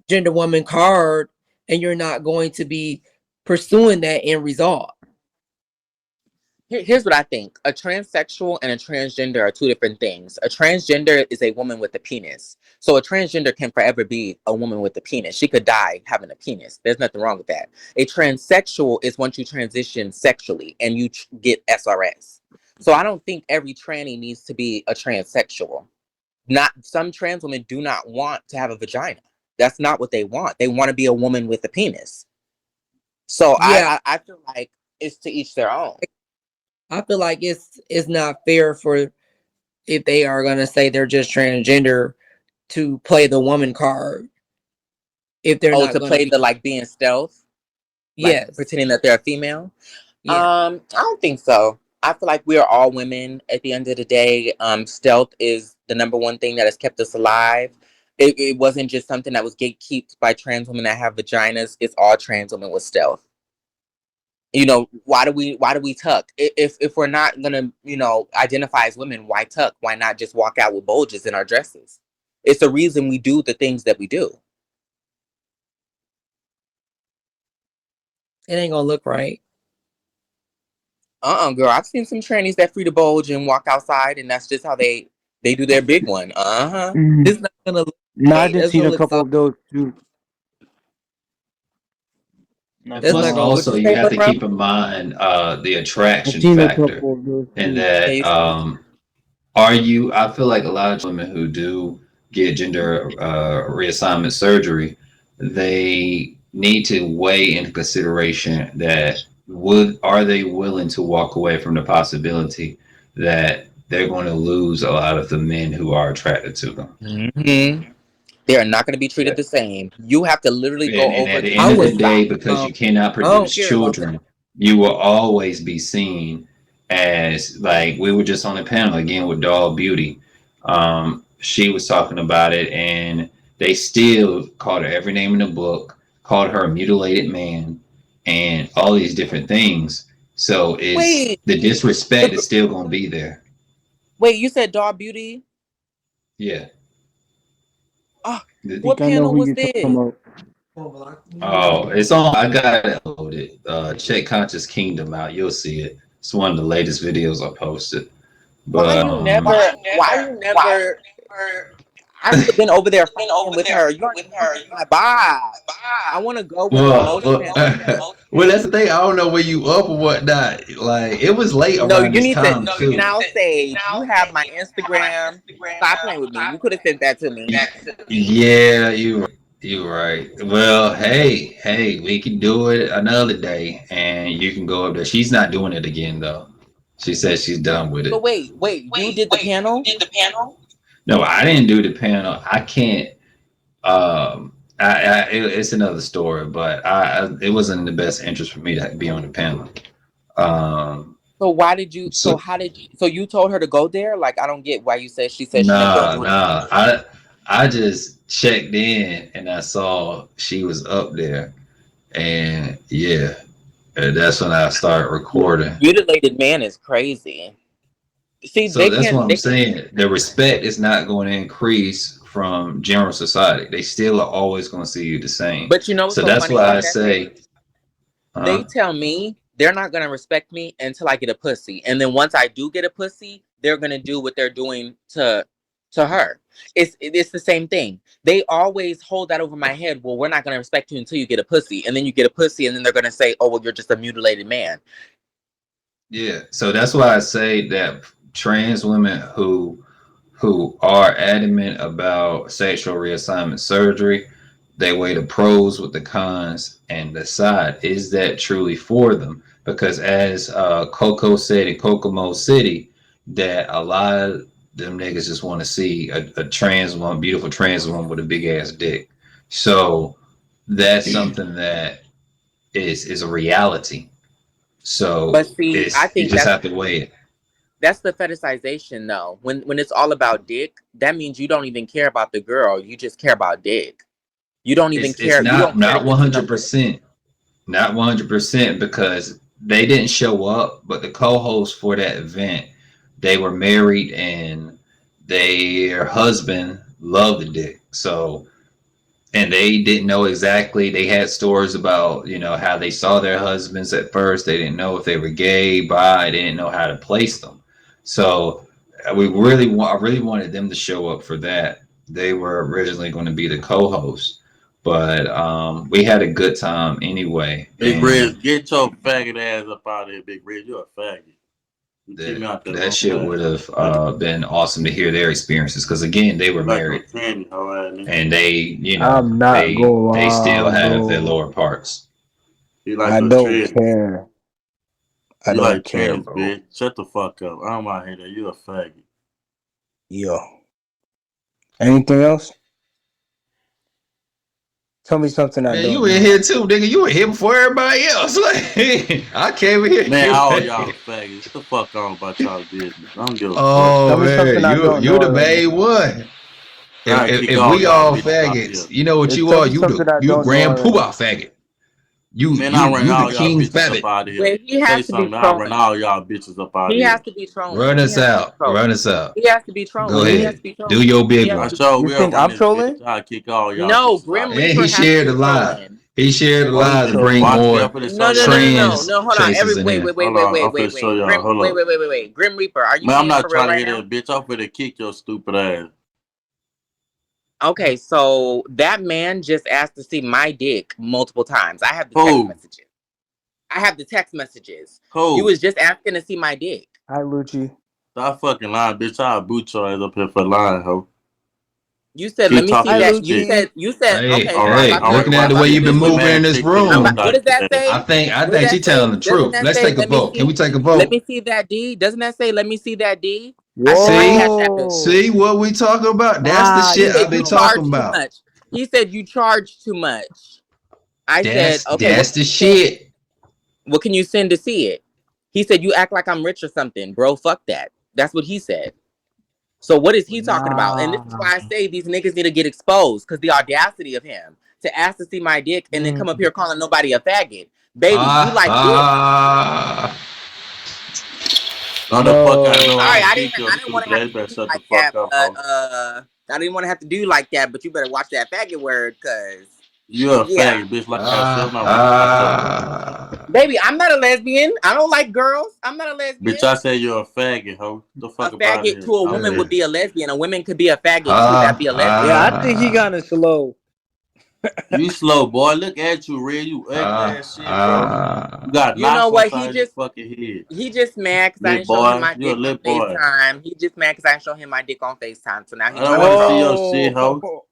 gender woman card, and you're not going to be pursuing that end result. Here's what I think. A transsexual and a transgender are two different things. A transgender is a woman with a penis. So a transgender can forever be a woman with a penis. She could die having a penis. There's nothing wrong with that. A transsexual is once you transition sexually and you get SRS. So I don't think every tranny needs to be a transsexual. Not some trans women do not want to have a vagina. That's not what they want. They want to be a woman with a penis. So Yeah, I feel like it's to each their own. I feel like it's not fair for, if they are going to say they're just transgender, to play the woman card if they're Oh, not to going to play be. the like being stealth, like Yes. pretending that they're a female. Yeah. I don't think so. I feel like we are all women at the end of the day. Stealth is the number one thing that has kept us alive. It wasn't just something that was gatekept by trans women that have vaginas. It's all trans women with stealth. Why do we tuck? If we're not gonna, identify as women, why tuck? Why not just walk out with bulges in our dresses? It's the reason we do the things that we do. It ain't going to look right. Girl, I've seen some trannies that free the bulge and walk outside, and that's just how they do their big one. Mm, It's not going to look no, I right. just That's seen going to a look couple so. of those too. And That's plus, not going to What look. also, you you say, have bro? to keep in mind the I've attraction seen a factor, couple of those and too. that Yeah, are you? I feel like a lot of women who do get gender reassignment surgery, they need to weigh into consideration that are they willing to walk away from the possibility that they're going to lose a lot of the men who are attracted to them. they are not going to be treated the same. You have to literally go And over at the to end I of the would say, day, suicide. because you cannot I don't produce care about that. children, you will always be seen as, like, we were just on a panel again with Doll Beauty. She was talking about it, and they still called her every name in the book, called her a mutilated man, and all these different things. So it's Wait, the disrespect the, is still going to be there. wait, you said Dog Beauty? Yeah. Oh, What think I know panel who was you're talking this? about. Oh, it's on. I got it loaded. Check Conscious Kingdom out. You'll see it. It's one of the latest videos I posted. Why But you never? Why you never? I could have been over there fighting with her. You aren't even hitting my vibe. I want to go with the well, most well, transparent. well, that's the thing. I don't know where you up or whatnot. Like it was late No, around you this need to. time too. Now, Sage, you have my Instagram. Stop playing with me. You could have sent that to me. Yeah, you right. Well, hey, we can do it another day, and you can go up there. She's not doing it again though. She said she's done with So it. wait, you did the panel? No, I didn't do the panel. I can't. It's another story, but it wasn't in the best interest for me to be on the panel. So why did you? So So how did? So you told her to go there? Like I don't get why you said she said she never gonna nah, do it. nah. I just checked in and I saw she was up there, and yeah, that's when I started recording. Mutilated man is crazy. See, So they that's what can. I'm saying. The respect is not going to increase from general society. They still are always going to see you the same. But you know what's So so that's funny why I about that? say, They tell me they're not gonna respect me until I get a pussy, and then once I do get a pussy, they're gonna do what they're doing to her. It's the same thing. They always hold that over my head. Well, we're not gonna respect you until you get a pussy, and then you get a pussy, and then they're gonna say, oh, well, you're just a mutilated man. yeah. So that's why I say that trans women who are adamant about sexual reassignment surgery, they weigh the pros with the cons and decide is that truly for them. Because as Coco said in Kokomo City, that a lot of them niggas just want to see a trans woman, beautiful trans woman with a big ass dick. So that's something that is a reality. So But see, I it's you think just have to weigh it. that's the fetishization, though. When it's all about dick, that means you don't even care about the girl. You just care about dick. You don't even It's care. You don't care to not get to know her. 100%. Not 100% because they didn't show up, but the co-hosts for that event, they were married and their husband loved the dick. So, and they didn't know exactly. They had stories about, how they saw their husbands at first. They didn't know if they were gay, bi. They didn't know how to place them. So, I really wanted them to show up for that. They were originally going to be the co-hosts, but we had a good time anyway. Big Riz, get your faggot ass up out of here, Big Riz. You're a faggot. You kicked me out that That shit would have been awesome to hear their experiences because again they were married and they I'm not going they still have bro. their lower parts. I don't care. I You don't like care, trans, bro. bitch. Shut the fuck up. I don't want to hear that. You a faggot. Yo. Anything else? Tell me something I Man, don't you were in here too, nigga. You were here before everybody else. Like I came in here. Man, all y'all faggots. Get the fuck on about y'all business. I don't give a fuck. Oh man, you the main one. If we all faggots, you know what you are? You Grand Poobah faggot. You the King's faggot. Wait, he has to be I run trolling. all y'all bitches up out He here. has to be trolling. Run us out. Run us out. He has to be trolling. Go He has ahead. to be trolling. Do your big I one. sure You will think run I'm this trolling? bitch. I'll kick all y'all. No, bitches Grim out. And Reaper he has shared to a be lie. trolling. He shared a lie to bring Watch more me, I'm finna show No, y'all. trans Hold on. chasers in Wait. here. Hold on, I'm finna show y'all. Hold up. Wait. Grim Reaper, are you Man, I'm being not for real trying to right hear now? that, bitch. I'm finna kick your stupid ass. Okay, so that man just asked to see my dick multiple times. I have the text messages. I have the text messages. Who? You was just asking to see my dick. Hi, Lucci. Stop fucking lying, bitch. I'll boot your ass up here for lying, ho. You said, Keep let me see talking that. your shit. You said, Hey, okay. All right, looking at the way you've been moving in this room, What does that say? I think What does she that telling say? the Doesn't truth. that Let's say, take a let me vote. see? Can we take a Let vote? me see that D. Doesn't that say, let me see that D? Whoa. See what we talking about? That's the shit I've been talking Too about. much. He said you charge too much. I said, okay, That's the shit. what can you send to see it? He said, you act like I'm rich or something. Bro, fuck that. That's what he said. So what is he talking about? And this is why I say these niggas need to get exposed, because the audacity of him to ask to see my dick and then come up here calling nobody a faggot. Baby, you like dick. No, the fuck I know. Sorry, I Kick didn't your want to have stupid ass. to Better do shut the like fuck that, up, ho. but I didn't want to have to do like that, but you better watch that faggot word, cause You're a yeah. faggot, bitch. Like I said, I'm not myself. Baby, I'm not a lesbian. I don't like girls. I'm not a lesbian. Bitch, I said you're a faggot, ho. The fuck A up out of faggot here. to a woman would be a lesbian. A woman could be a faggot too. That'd be a lesbian. Yeah, I think he kind of slow. You slow, boy. Look at you, Red. You ugly ass shit, bro. You got You know knocks what? upside your fucking head. He just mad because I Lit didn't show him boy. my You a dick on lit boy. FaceTime. He just mad because I didn't show him my dick on FaceTime. So now he I don't trying want to to see your shit, ho.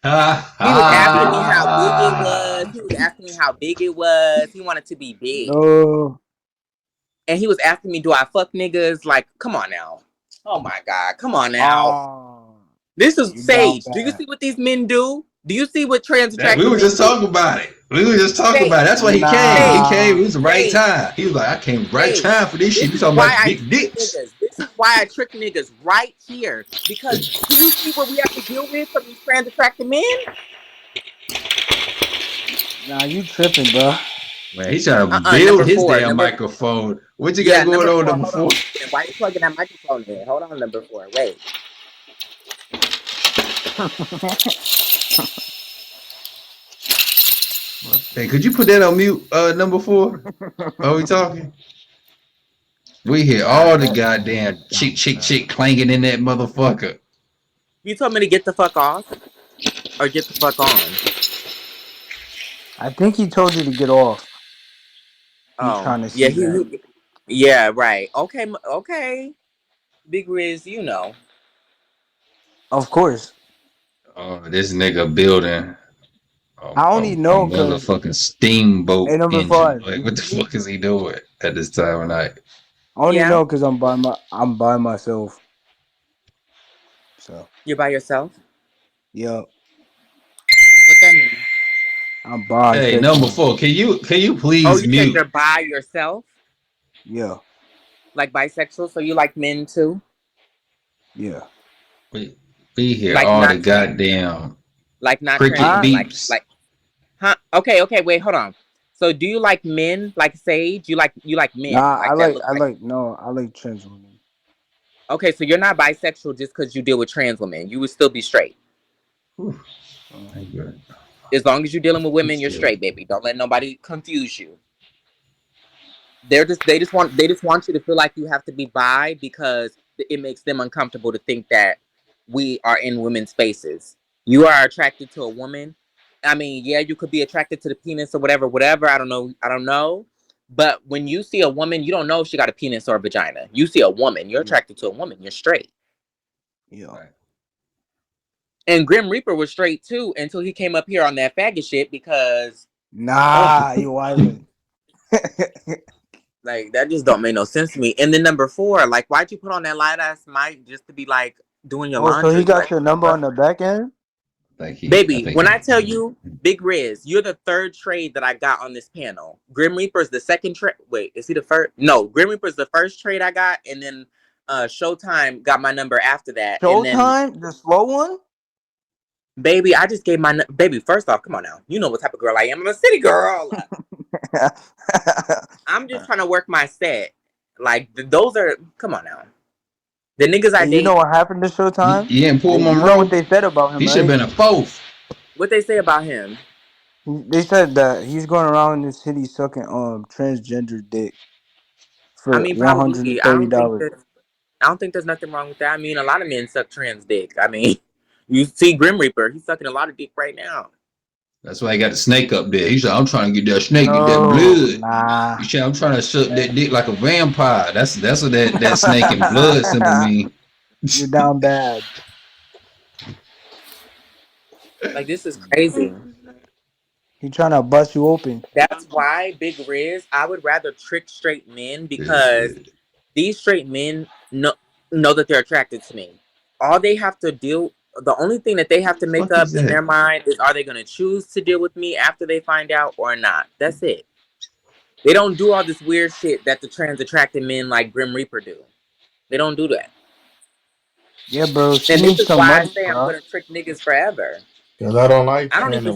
He was asking me how big it was. He was asking me how big it was. He wanted to be big. No. And he was asking me, do I fuck niggas? Like, come on now. Oh my God. Come on now. This is Sage. Do you see what these men do? Do you see what trans attracted We were just men do? talking about it. We were just talking about it. That's why he came. He came. It was the right time. He was like, I came right time for this shit. You talking about big dicks. This is why I trick niggas right here. Because do you see what we have to deal with from these trans attracted men? Nah, you tripping, bro. Man, he's trying to build number his 4, damn microphone. What you got going on, number 4? Why are you plugging that microphone in? Hold on, number 4. Wait. Hey, could you put that on mute, number 4? Are we talking? We hear all the goddamn chick clanging in that motherfucker. You told me to get the fuck off? Or get the fuck on? I think he told you to get off. Oh, trying to see yeah, that. yeah, right. Okay, okay. Big Riz, you know. Of course. Oh, this nigga building I only know because motherfucking steamboat Hey, number engine. 5. Like, what the fuck is he doing at this time of night? I only know because I'm by myself. So You're by yourself? yeah. What that mean? I'm by. Hey, number 4, can you please you mute? said you're by yourself? Yeah. Like bisexual, so you like men too? Yeah. We hear Like all not the goddamn like not cricket trans women, beeps. like huh? Okay, wait, hold on. So do you like men like Sage? You like men? Nah, like I that like trans women. Okay, so you're not bisexual just because you deal with trans women. You would still be straight. As long as you're dealing with women, you're straight, baby. Don't let nobody confuse you. They just want you to feel like you have to be bi because it makes them uncomfortable to think that we are in women's spaces. You are attracted to a woman. I mean, yeah, you could be attracted to the penis or whatever. I don't know. But when you see a woman, you don't know if she got a penis or a vagina. You see a woman, you're attracted to a woman. You're straight. Yeah. And Grim Reaper was straight too until he came up here on that faggot shit because Nah, you wildin'. Like that just don't make no sense to me. And then number 4, like why'd you put on that light ass mic just to be like doing your laundry? So he got like, your number on the back end? Baby, when I tell you, Big Riz, you're the 3rd trade that I got on this panel. Grim Reaper's the 2nd trade. Wait, is he the 1st? No, Grim Reaper's the 1st trade I got, and then Showtime got my number after that. Showtime? The slow one? Baby, I just gave my baby. First off, come on now. You know what type of girl I am. I'm a city girl. I'm just trying to work my set. Like those are. Come on now. The niggas I date. You know what happened to Showtime? You didn't pull You know what they said about him, He should have right? been a 4th. What they say about him? They said that he's going around in the city sucking transgender dick for probably. $130. I don't think there's nothing wrong with that. I mean, a lot of men suck trans dick. I mean, you see Grim Reaper. He's sucking a lot of dick right now. That's why he got the snake up there. He's like, I'm trying to get that snake, get that blood. Nah. He said, I'm trying to suck that dick like a vampire. That's what that snake and blood symbol mean. You're down bad. Like this is crazy. He trying to bust you open. That's why, Big Riz, I would rather trick straight men because these straight men know that they're attracted to me. All they have to do, the only thing that they have to make up in their mind is are they going to choose to deal with me after they find out or not? That's it. They don't do all this weird shit that the trans attracted men like Grim Reaper do. They don't do that. Yeah, bro. And this is why I say I'm going to trick niggas forever. Because I don't like I don't even